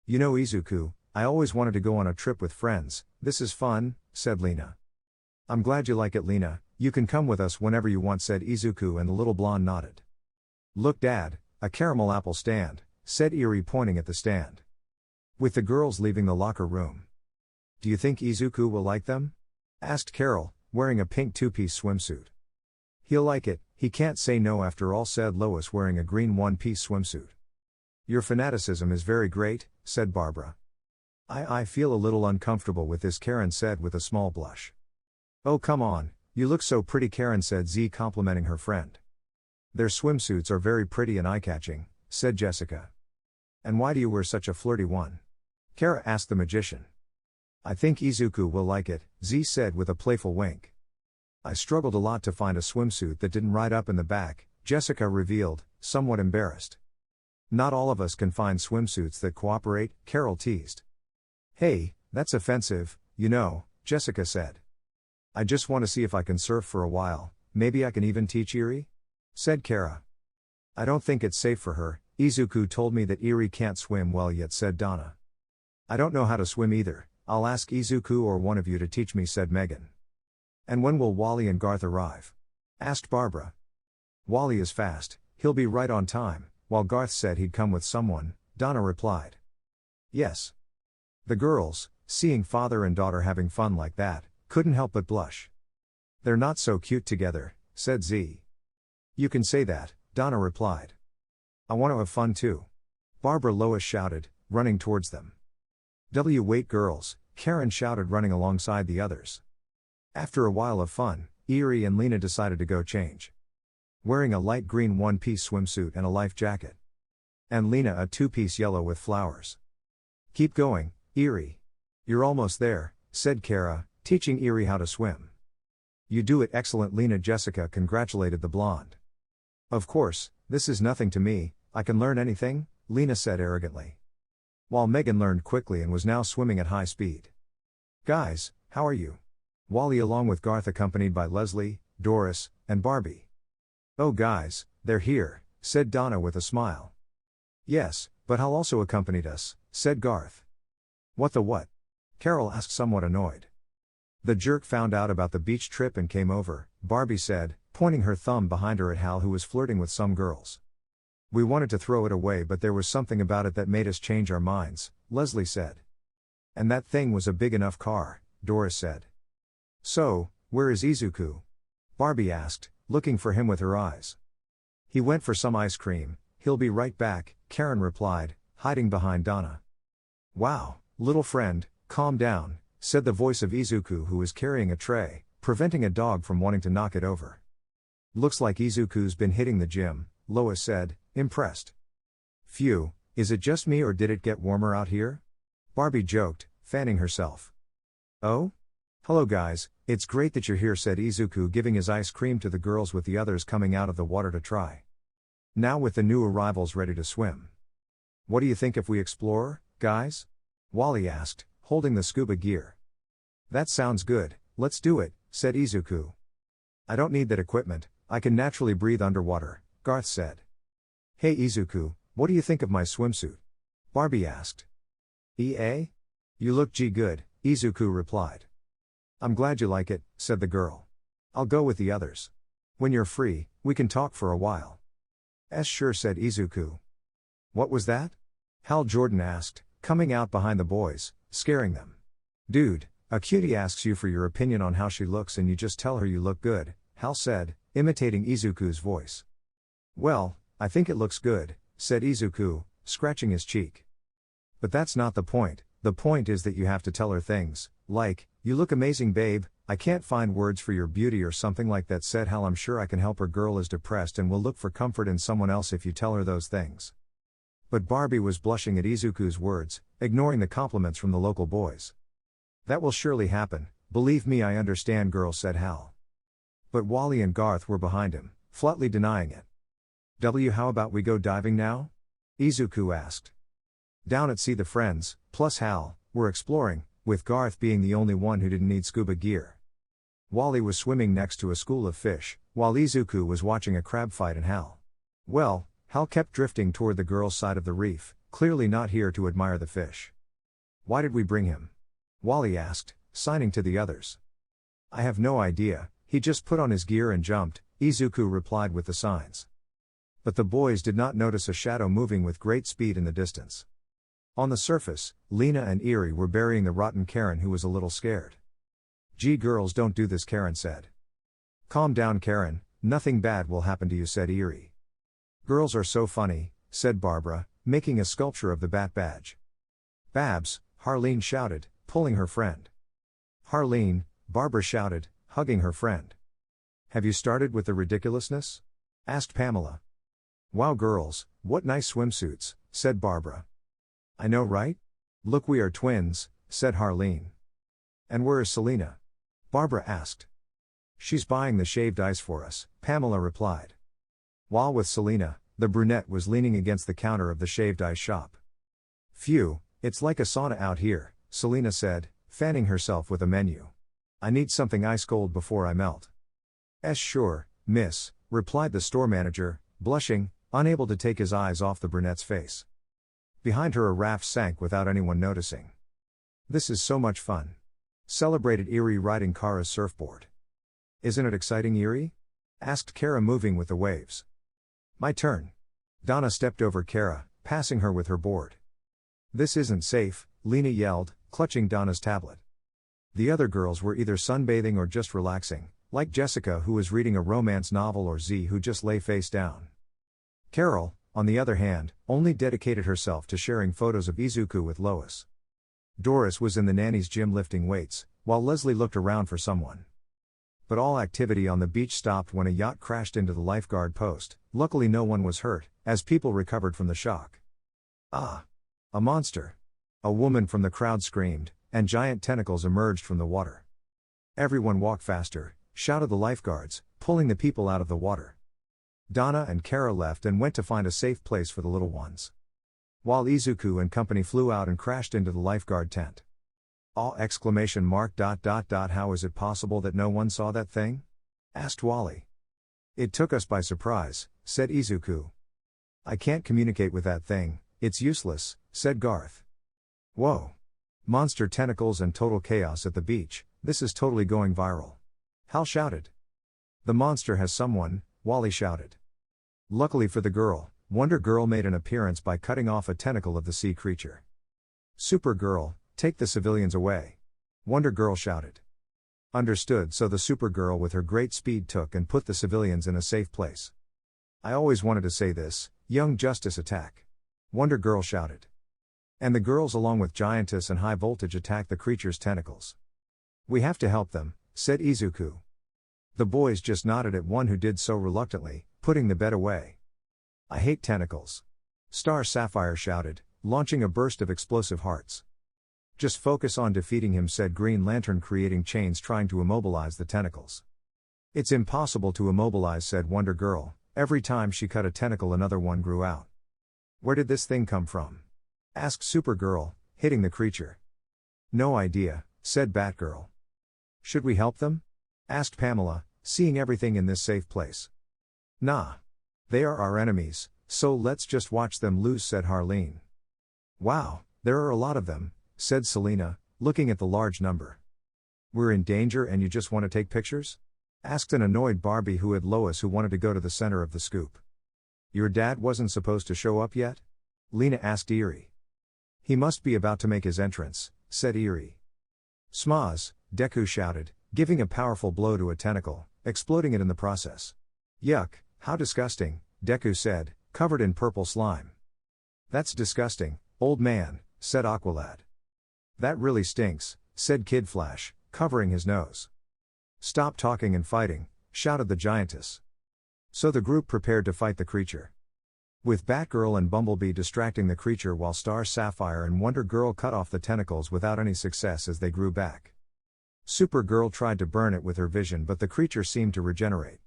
You know, Izuku, I always wanted to go on a trip with friends. This is fun, said Lena. I'm glad you like it, Lena. You can come with us whenever you want, said Izuku, and the little blonde nodded. Look, Dad, a caramel apple stand, said Eri, pointing at the stand. With the girls leaving the locker room. Do you think Izuku will like them? Asked Carol, wearing a pink 2-piece swimsuit. He'll like it, he can't say no after all, said Lois, wearing a green 1-piece swimsuit. Your fanaticism is very great, said Barbara. I feel a little uncomfortable with this, Karen said with a small blush. Oh come on, you look so pretty, Karen said, Z complimenting her friend. Their swimsuits are very pretty and eye-catching, said Jessica. And why do you wear such a flirty one? Kara asked the magician. I think Izuku will like it, Z said with a playful wink. I struggled a lot to find a swimsuit that didn't ride up in the back, Jessica revealed, somewhat embarrassed. Not all of us can find swimsuits that cooperate, Carol teased. Hey, that's offensive, you know, Jessica said. I just want to see if I can surf for a while, maybe I can even teach Eri? Said Kara. I don't think it's safe for her, Izuku told me that Eri can't swim well yet, said Donna. I don't know how to swim either, I'll ask Izuku or one of you to teach me, said Megan. And when will Wally and Garth arrive? Asked Barbara. Wally is fast, he'll be right on time, while Garth said he'd come with someone, Donna replied. Yes. The girls, seeing father and daughter having fun like that, couldn't help but blush. They're not so cute together, said Z. You can say that, Donna replied. I want to have fun too. Barbara Lois shouted, running towards them. Wait girls, Karen shouted, running alongside the others. After a while of fun, Eri and Lena decided to go change. Wearing a light green one-piece swimsuit and a life jacket. And Lena a two-piece yellow with flowers. Keep going, Eri. You're almost there, said Kara, teaching Eri how to swim. You do it excellent, Lena. Jessica congratulated the blonde. Of course, this is nothing to me, I can learn anything, Lena said arrogantly. While Megan learned quickly and was now swimming at high speed. Guys, how are you? Wally along with Garth accompanied by Leslie, Doris, and Barbie. Oh guys, they're here, said Donna with a smile. Yes, but Hal also accompanied us, said Garth. What the what? Carol asked, somewhat annoyed. The jerk found out about the beach trip and came over, Barbie said, pointing her thumb behind her at Hal, who was flirting with some girls. We wanted to throw it away, but there was something about it that made us change our minds, Leslie said. And that thing was a big enough car, Doris said. So, where is Izuku? Barbie asked, looking for him with her eyes. He went for some ice cream, he'll be right back, Karen replied, hiding behind Donna. Wow, little friend, calm down, said the voice of Izuku, who was carrying a tray, preventing a dog from wanting to knock it over. Looks like Izuku's been hitting the gym, Lois said, impressed. Phew, is it just me or did it get warmer out here? Barbie joked, fanning herself. Oh? Hello guys, it's great that you're here, said Izuku, giving his ice cream to the girls with the others coming out of the water to try. Now with the new arrivals ready to swim. What do you think if we explore, guys? Wally asked, holding the scuba gear. That sounds good, let's do it, said Izuku. I don't need that equipment, I can naturally breathe underwater, Garth said. Hey Izuku, what do you think of my swimsuit? Barbie asked. You look good, Izuku replied. I'm glad you like it, said the girl. I'll go with the others. When you're free, we can talk for a while. Sure, said Izuku. What was that? Hal Jordan asked, coming out behind the boys, scaring them. Dude, a cutie asks you for your opinion on how she looks and you just tell her you look good, Hal said, imitating Izuku's voice. Well, I think it looks good, said Izuku, scratching his cheek. But that's not the point is that you have to tell her things, like, you look amazing babe, I can't find words for your beauty or something like that, said Hal. I'm sure I can help her, girl is depressed and will look for comfort in someone else if you tell her those things. But Barbie was blushing at Izuku's words, ignoring the compliments from the local boys. That will surely happen, believe me, I understand, girl, said Hal. But Wally and Garth were behind him, flatly denying it. How about we go diving now? Izuku asked. Down at sea the friends, plus Hal, were exploring, with Garth being the only one who didn't need scuba gear. Wally was swimming next to a school of fish, while Izuku was watching a crab fight in Hal. Well, Hal kept drifting toward the girls' side of the reef, clearly not here to admire the fish. Why did we bring him? Wally asked, signing to the others. I have no idea, he just put on his gear and jumped, Izuku replied with the signs. But the boys did not notice a shadow moving with great speed in the distance. On the surface, Lena and Eri were burying the rotten Karen, who was a little scared. Gee girls, don't do this, Karen said. Calm down Karen, nothing bad will happen to you, said Eri. Girls are so funny, said Barbara, making a sculpture of the bat badge. Babs, Harleen shouted, pulling her friend. Harleen, Barbara shouted, hugging her friend. Have you started with the ridiculousness? Asked Pamela. Wow girls, what nice swimsuits, said Barbara. I know right? Look we are twins, said Harleen. And where is Selena? Barbara asked. She's buying the shaved ice for us, Pamela replied. While with Selena, the brunette was leaning against the counter of the shaved ice shop. Phew, it's like a sauna out here, Selena said, fanning herself with a menu. I need something ice cold before I melt. Sure, miss, replied the store manager, blushing, unable to take his eyes off the brunette's face. Behind her a raft sank without anyone noticing. This is so much fun. Celebrated Erie riding Kara's surfboard. Isn't it exciting, Erie? Asked Kara, moving with the waves. My turn. Donna stepped over Kara, passing her with her board. This isn't safe, Lena yelled, clutching Donna's tablet. The other girls were either sunbathing or just relaxing, like Jessica, who was reading a romance novel, or Z, who just lay face down. Carol, on the other hand, only dedicated herself to sharing photos of Izuku with Lois. Doris was in the nanny's gym lifting weights, while Leslie looked around for someone. But all activity on the beach stopped when a yacht crashed into the lifeguard post. Luckily no one was hurt, as people recovered from the shock. Ah! A monster! A woman from the crowd screamed, and giant tentacles emerged from the water. Everyone walk faster, shouted the lifeguards, pulling the people out of the water. Donna and Kara left and went to find a safe place for the little ones. While Izuku and company flew out and crashed into the lifeguard tent. How is it possible that no one saw that thing? Asked Wally. It took us by surprise, said Izuku. I can't communicate with that thing, it's useless, said Garth. Whoa. Monster tentacles and total chaos at the beach, this is totally going viral. Hal shouted. The monster has someone, Wally shouted. Luckily for the girl, Wonder Girl made an appearance by cutting off a tentacle of the sea creature. Supergirl, take the civilians away. Wonder Girl shouted. Understood. So the Supergirl with her great speed took and put the civilians in a safe place. I always wanted to say this, Young Justice attack. Wonder Girl shouted. And the girls along with Giantess and High Voltage attacked the creature's tentacles. We have to help them, said Izuku. The boys just nodded at one who did so reluctantly, putting the bed away. I hate tentacles. Star Sapphire shouted, launching a burst of explosive hearts. Just focus on defeating him, said Green Lantern, creating chains trying to immobilize the tentacles. It's impossible to immobilize, said Wonder Girl. Every time she cut a tentacle another one grew out. Where did this thing come from? Asked Supergirl, hitting the creature. No idea, said Batgirl. Should we help them? Asked Pamela, seeing everything in this safe place. Nah. They are our enemies, so let's just watch them lose, said Harleen. Wow, there are a lot of them, said Selena, looking at the large number. We're in danger and you just want to take pictures? Asked an annoyed Barbie who had Lois, who wanted to go to the center of the scoop. Your dad wasn't supposed to show up yet? Lena asked Erie. He must be about to make his entrance, said Erie. Smaz, Deku shouted, giving a powerful blow to a tentacle, exploding it in the process. Yuck, how disgusting, Deku said, covered in purple slime. That's disgusting, old man, said Aqualad. That really stinks, said Kid Flash, covering his nose. Stop talking and fighting, shouted the Giantess. So the group prepared to fight the creature. With Batgirl and Bumblebee distracting the creature while Star Sapphire and Wonder Girl cut off the tentacles without any success as they grew back. Supergirl tried to burn it with her vision, but the creature seemed to regenerate.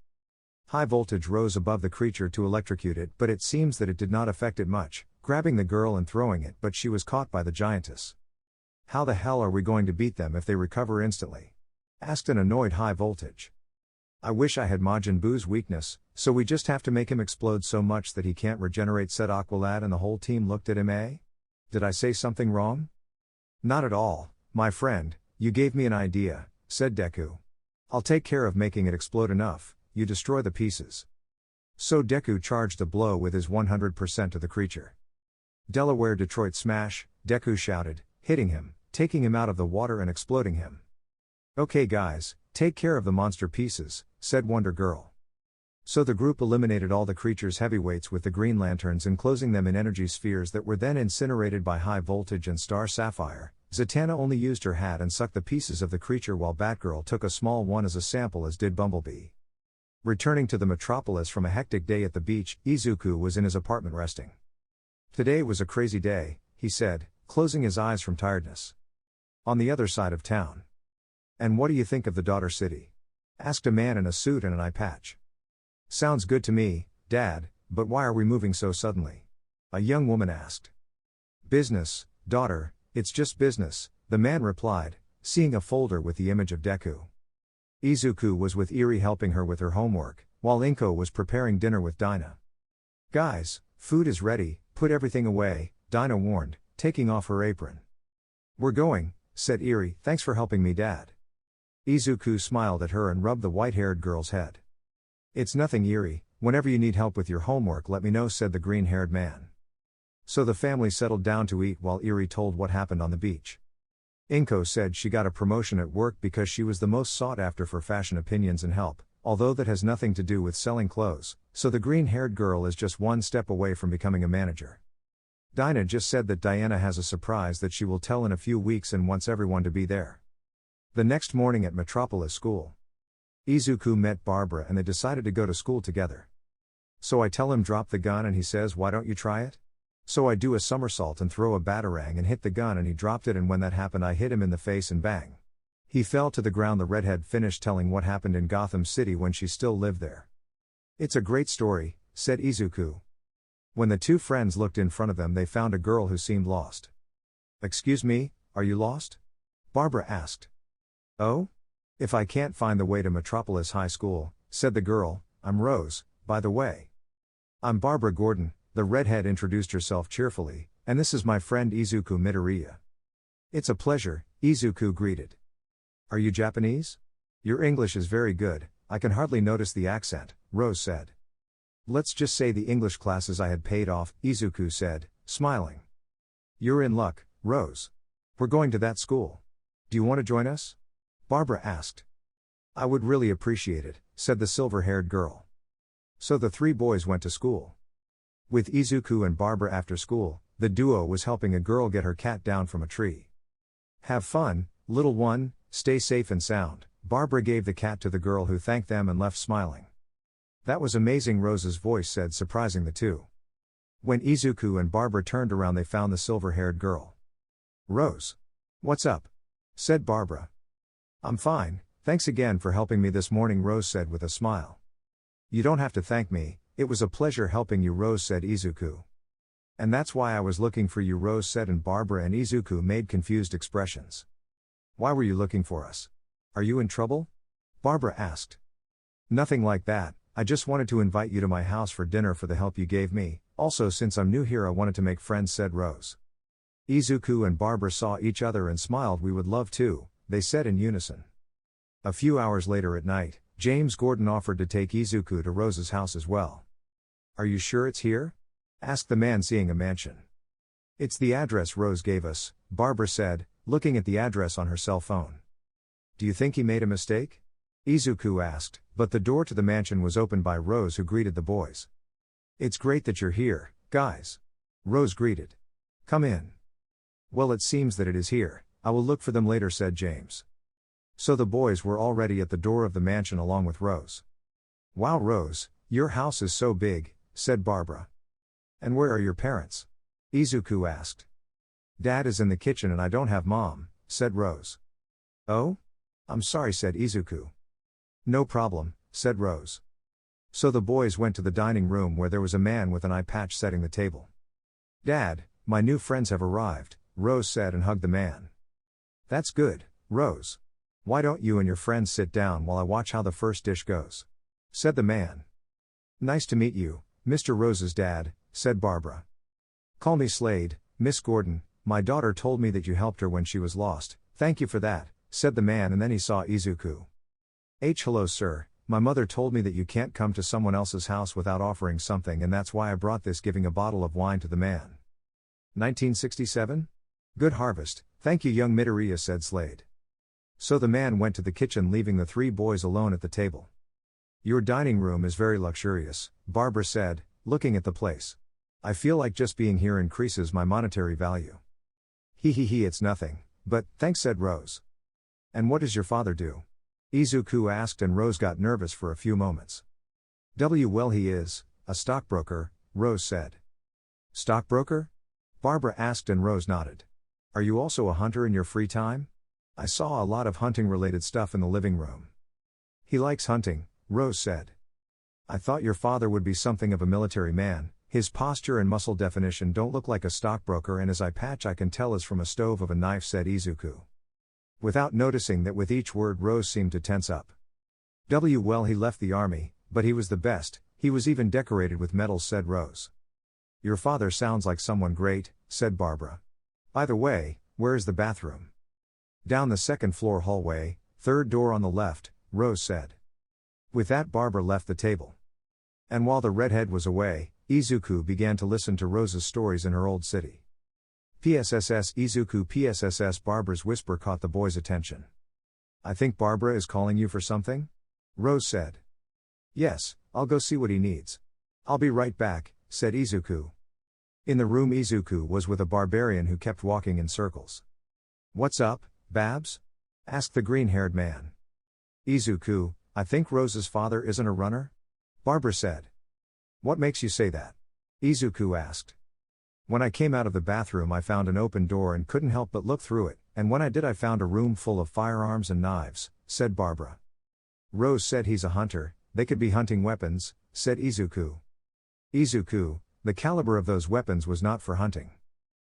High Voltage rose above the creature to electrocute it, but it seems that it did not affect it much, grabbing the girl and throwing it, but she was caught by the Giantess. How the hell are we going to beat them if they recover instantly? Asked an annoyed High Voltage. I wish I had Majin Buu's weakness, so we just have to make him explode so much that he can't regenerate, said Aqualad, and the whole team looked at him. Did I say something wrong? Not at all, my friend, you gave me an idea, said Deku. I'll take care of making it explode enough, you destroy the pieces. So Deku charged a blow with his 100% to the creature. Delaware Detroit Smash, Deku shouted, hitting him, taking him out of the water and exploding him. Okay guys, take care of the monster pieces, said Wonder Girl. So the group eliminated all the creatures' heavyweights with the green lanterns, enclosing them in energy spheres that were then incinerated by high voltage and star sapphire. Zatanna only used her hat and sucked the pieces of the creature, while Batgirl took a small one as a sample, as did Bumblebee. Returning to the metropolis from a hectic day at the beach, Izuku was in his apartment resting. Today was a crazy day, he said, closing his eyes from tiredness. On the other side of town. And what do you think of the daughter city? Asked a man in a suit and an eye patch. Sounds good to me, Dad, but why are we moving so suddenly? A young woman asked. Business, daughter, it's just business, the man replied, seeing a folder with the image of Deku. Izuku was with Eri helping her with her homework, while Inko was preparing dinner with Dinah. Guys, food is ready, put everything away, Dinah warned, taking off her apron. We're going, said Eri, thanks for helping me, Dad. Izuku smiled at her and rubbed the white-haired girl's head. It's nothing, Eri, whenever you need help with your homework let me know, said the green-haired man. So the family settled down to eat while Eri told what happened on the beach. Inko said she got a promotion at work because she was the most sought after for fashion opinions and help, although that has nothing to do with selling clothes, so the green-haired girl is just one step away from becoming a manager. Dinah just said that Diana has a surprise that she will tell in a few weeks and wants everyone to be there. The next morning at Metropolis School, Izuku met Barbara and they decided to go to school together. So I tell him drop the gun and he says, why don't you try it? So I do a somersault and throw a batarang and hit the gun and he dropped it, and when that happened I hit him in the face and bang. He fell to the ground. The redhead finished telling what happened in Gotham City when she still lived there. It's a great story, said Izuku. When the two friends looked in front of them they found a girl who seemed lost. Excuse me, are you lost? Barbara asked. Oh? If I can't find the way to Metropolis High School, said the girl, I'm Rose, by the way. I'm Barbara Gordon, the redhead introduced herself cheerfully, and this is my friend Izuku Midoriya. It's a pleasure, Izuku greeted. Are you Japanese? Your English is very good, I can hardly notice the accent, Rose said. Let's just say the English classes I had paid off, Izuku said, smiling. You're in luck, Rose. We're going to that school. Do you want to join us? Barbara asked. I would really appreciate it, said the silver-haired girl. So the three boys went to school. With Izuku and Barbara after school, the duo was helping a girl get her cat down from a tree. Have fun, little one, stay safe and sound, Barbara gave the cat to the girl who thanked them and left smiling. That was amazing, Rose's voice said, surprising the two. When Izuku and Barbara turned around they found the silver-haired girl. Rose. What's up? Said Barbara. I'm fine, thanks again for helping me this morning, Rose said with a smile. You don't have to thank me, it was a pleasure helping you, Rose said Izuku. And that's why I was looking for you, Rose said, and Barbara and Izuku made confused expressions. Why were you looking for us? Are you in trouble? Barbara asked. Nothing like that, I just wanted to invite you to my house for dinner for the help you gave me, also since I'm new here I wanted to make friends, said Rose. Izuku and Barbara saw each other and smiled. We would love to, they said in unison. A few hours later at night, James Gordon offered to take Izuku to Rose's house as well. Are you sure it's here? Asked the man, seeing a mansion. It's the address Rose gave us, Barbara said, looking at the address on her cell phone. Do you think he made a mistake? Izuku asked, but the door to the mansion was opened by Rose, who greeted the boys. It's great that you're here, guys. Rose greeted. Come in. Well, it seems that it is here. I will look for them later, said James. So the boys were already at the door of the mansion along with Rose. Wow, Rose, your house is so big, said Barbara. And where are your parents? Izuku asked. Dad is in the kitchen and I don't have Mom, said Rose. Oh? I'm sorry, said Izuku. No problem, said Rose. So the boys went to the dining room where there was a man with an eye patch setting the table. Dad, my new friends have arrived, Rose said and hugged the man. That's good, Rose. Why don't you and your friends sit down while I watch how the first dish goes? Said the man. Nice to meet you, Mr. Rose's dad, said Barbara. Call me Slade, Miss Gordon, my daughter told me that you helped her when she was lost, thank you for that, said the man, and then he saw Izuku. Hello sir, my mother told me that you can't come to someone else's house without offering something, and that's why I brought this, giving a bottle of wine to the man. 1967? Good harvest, thank you young Midoriya, said Slade. So the man went to the kitchen, leaving the three boys alone at the table. Your dining room is very luxurious, Barbara said, looking at the place. I feel like just being here increases my monetary value. He, it's nothing, but, thanks, said Rose. And what does your father do? Izuku asked, and Rose got nervous for a few moments. Well, he is a stockbroker, Rose said. Stockbroker? Barbara asked, and Rose nodded. Are you also a hunter in your free time? I saw a lot of hunting-related stuff in the living room. He likes hunting, Rose said. I thought your father would be something of a military man. His posture and muscle definition don't look like a stockbroker, and his eye patch I can tell is from a stove of a knife, said Izuku. Without noticing that with each word Rose seemed to tense up. Well, he left the army, but he was the best, he was even decorated with medals, said Rose. Your father sounds like someone great, said Barbara. By the way, where is the bathroom? Down the second floor hallway, third door on the left, Rose said. With that, Barbara left the table. And while the redhead was away, Izuku began to listen to Rose's stories in her old city. PSSS Izuku PSSS. Barbara's whisper caught the boy's attention. I think Barbara is calling you for something? Rose said. Yes, I'll go see what he needs. I'll be right back, said Izuku. In the room, Izuku was with a barbarian who kept walking in circles. What's up, Babs? Asked the green-haired man. Izuku, I think Rose's father isn't a runner? Barbara said. What makes you say that? Izuku asked. When I came out of the bathroom I found an open door and couldn't help but look through it, and when I did I found a room full of firearms and knives, said Barbara. Rose said he's a hunter, they could be hunting weapons, said Izuku. Izuku, the caliber of those weapons was not for hunting.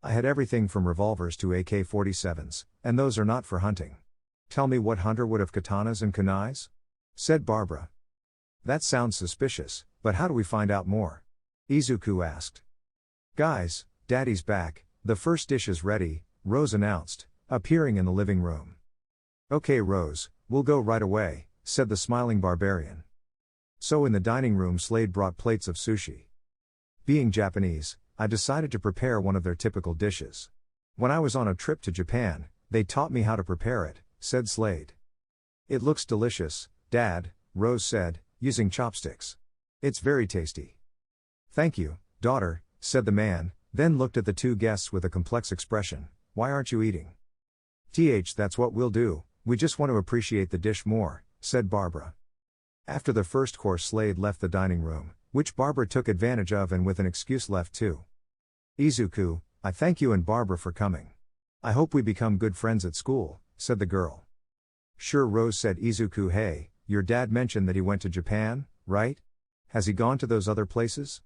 I had everything from revolvers to AK-47s, and those are not for hunting. Tell me what hunter would have katanas and kunais? Said Barbara. That sounds suspicious, but how do we find out more? Izuku asked. Guys, Daddy's back, the first dish is ready, Rose announced, appearing in the living room. Okay Rose, we'll go right away, said the smiling barbarian. So in the dining room Slade brought plates of sushi. Being Japanese, I decided to prepare one of their typical dishes. When I was on a trip to Japan, they taught me how to prepare it, said Slade. It looks delicious, Dad, Rose said, using chopsticks. It's very tasty. Thank you, daughter, said the man, then looked at the two guests with a complex expression. Why aren't you eating? That's what we'll do, we just want to appreciate the dish more, said Barbara. After the first course Slade left the dining room, which Barbara took advantage of and with an excuse left too. Izuku, I thank you and Barbara for coming. I hope we become good friends at school, said the girl. Sure, Rose said. Izuku, hey, your dad mentioned that he went to Japan, right? Has he gone to those other places?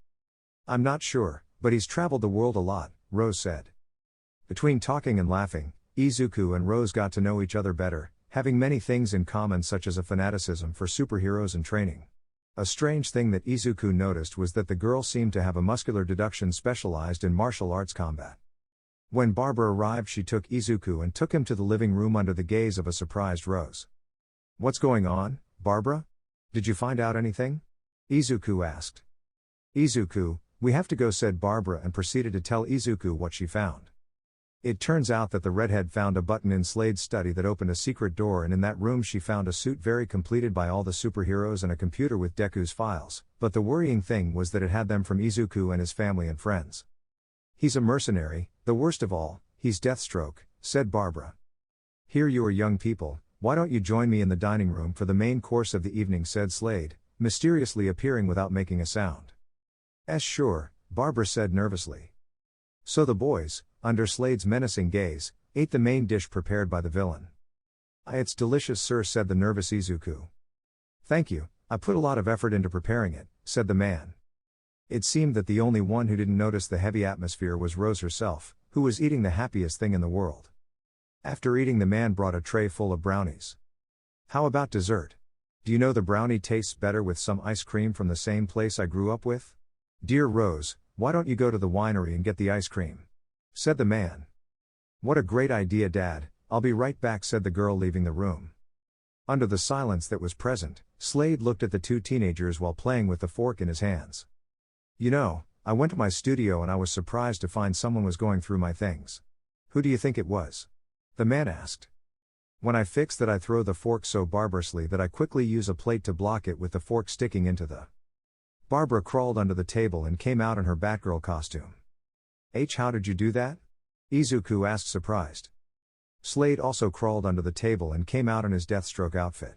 I'm not sure, but he's traveled the world a lot, Rose said. Between talking and laughing, Izuku and Rose got to know each other better, having many things in common such as a fanaticism for superheroes and training. A strange thing that Izuku noticed was that the girl seemed to have a muscular deduction specialized in martial arts combat. When Barbara arrived she took Izuku and took him to the living room under the gaze of a surprised Rose. What's going on, Barbara? Did you find out anything? Izuku asked. Izuku, we have to go, said Barbara and proceeded to tell Izuku what she found. It turns out that the redhead found a button in Slade's study that opened a secret door, and in that room she found a suit very completed by all the superheroes and a computer with Deku's files, but the worrying thing was that it had them from Izuku and his family and friends. He's a mercenary, the worst of all, he's Deathstroke, said Barbara. Here you are young people, why don't you join me in the dining room for the main course of the evening, said Slade, mysteriously appearing without making a sound. Sure, Barbara said nervously. So the boys, under Slade's menacing gaze, ate the main dish prepared by the villain. It's delicious, sir, said the nervous Izuku. Thank you, I put a lot of effort into preparing it, said the man. It seemed that the only one who didn't notice the heavy atmosphere was Rose herself, who was eating the happiest thing in the world. After eating, the man brought a tray full of brownies. How about dessert? Do you know the brownie tastes better with some ice cream from the same place I grew up with? Dear Rose, why don't you go to the winery and get the ice cream? Said the man. What a great idea, Dad, I'll be right back, said the girl, leaving the room. Under the silence that was present, Slade looked at the two teenagers while playing with the fork in his hands. You know, I went to my studio and I was surprised to find someone was going through my things. Who do you think it was? The man asked. When I fix that, I throw the fork so barbarously that I quickly use a plate to block it with the fork sticking into the. Barbara crawled under the table and came out in her Batgirl costume. How did you do that? Izuku asked, surprised. Slade also crawled under the table and came out in his Deathstroke outfit.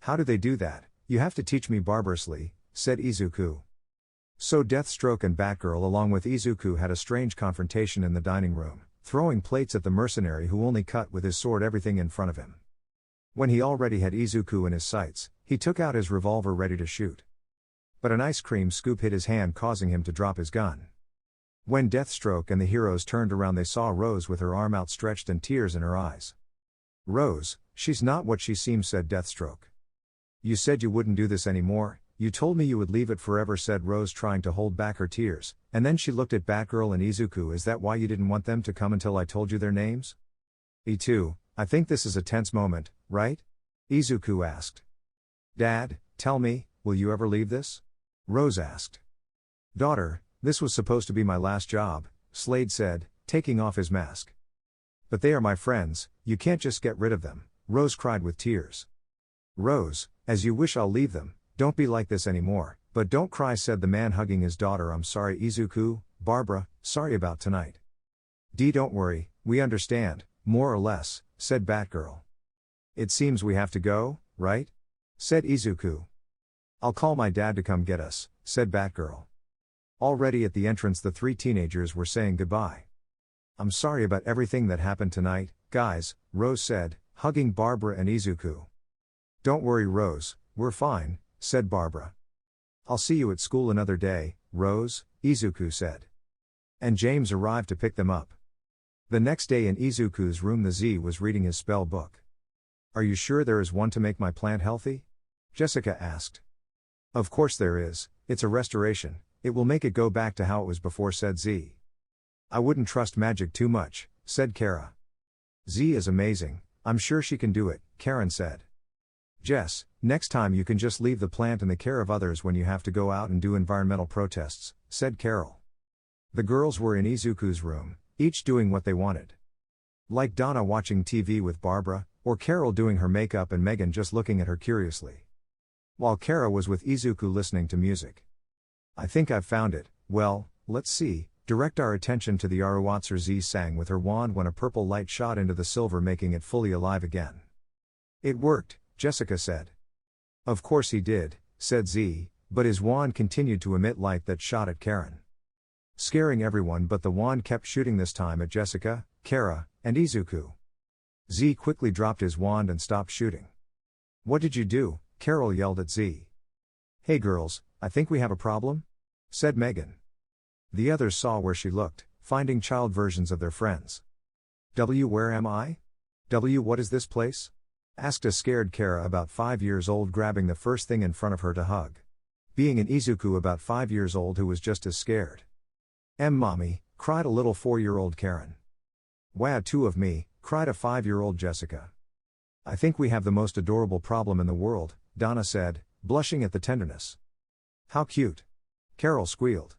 How do they do that? You have to teach me, barbarously, said Izuku. So Deathstroke and Batgirl along with Izuku had a strange confrontation in the dining room, throwing plates at the mercenary who only cut with his sword everything in front of him. When he already had Izuku in his sights, he took out his revolver ready to shoot. But an ice cream scoop hit his hand, causing him to drop his gun. When Deathstroke and the heroes turned around, they saw Rose with her arm outstretched and tears in her eyes. Rose, she's not what she seems, said Deathstroke. You said you wouldn't do this anymore, you told me you would leave it forever, said Rose, trying to hold back her tears, and then she looked at Batgirl and Izuku. Is that why you didn't want them to come until I told you their names? E2, I think this is a tense moment, right? Izuku asked. Dad, tell me, will you ever leave this? Rose asked. Daughter, this was supposed to be my last job, Slade said, taking off his mask. But they are my friends, you can't just get rid of them, Rose cried with tears. Rose, as you wish, I'll leave them, don't be like this anymore, but don't cry, said the man, hugging his daughter. I'm sorry, Izuku, Barbara, sorry about tonight. Don't worry, we understand, more or less, said Batgirl. It seems we have to go, right? Said Izuku. I'll call my dad to come get us, said Batgirl. Already at the entrance, the three teenagers were saying goodbye. I'm sorry about everything that happened tonight, guys, Rose said, hugging Barbara and Izuku. Don't worry, Rose, we're fine, said Barbara. I'll see you at school another day, Rose, Izuku said. And James arrived to pick them up. The next day in Izuku's room, the Z was reading his spell book. Are you sure there is one to make my plant healthy? Jessica asked. Of course there is, it's a restoration, it will make it go back to how it was before, said Z. I wouldn't trust magic too much, said Kara. Z is amazing, I'm sure she can do it, Karen said. Jess, next time you can just leave the plant in the care of others when you have to go out and do environmental protests, said Carol. The girls were in Izuku's room, each doing what they wanted. Like Donna watching TV with Barbara, or Carol doing her makeup and Megan just looking at her curiously. While Kara was with Izuku listening to music. I think I've found it, well, let's see, direct our attention to the Aruwatsu. Z sang with her wand when a purple light shot into the silver, making it fully alive again. It worked, Jessica said. Of course he did, said Z, but his wand continued to emit light that shot at Karen. Scaring everyone, but the wand kept shooting, this time at Jessica, Kara, and Izuku. Z quickly dropped his wand and stopped shooting. What did you do? Carol yelled at Z. Hey girls, I think we have a problem? Said Megan. The others saw where she looked, finding child versions of their friends. Where am I? What is this place? Asked a scared Kara, about 5 years old, grabbing the first thing in front of her to hug. Being an Izuku about 5 years old who was just as scared. Mommy, cried a little 4-year-old Karen. Wow, 2 of me, cried a 5-year-old Jessica. I think we have the most adorable problem in the world, Donna said, blushing at the tenderness. How cute. Carol squealed.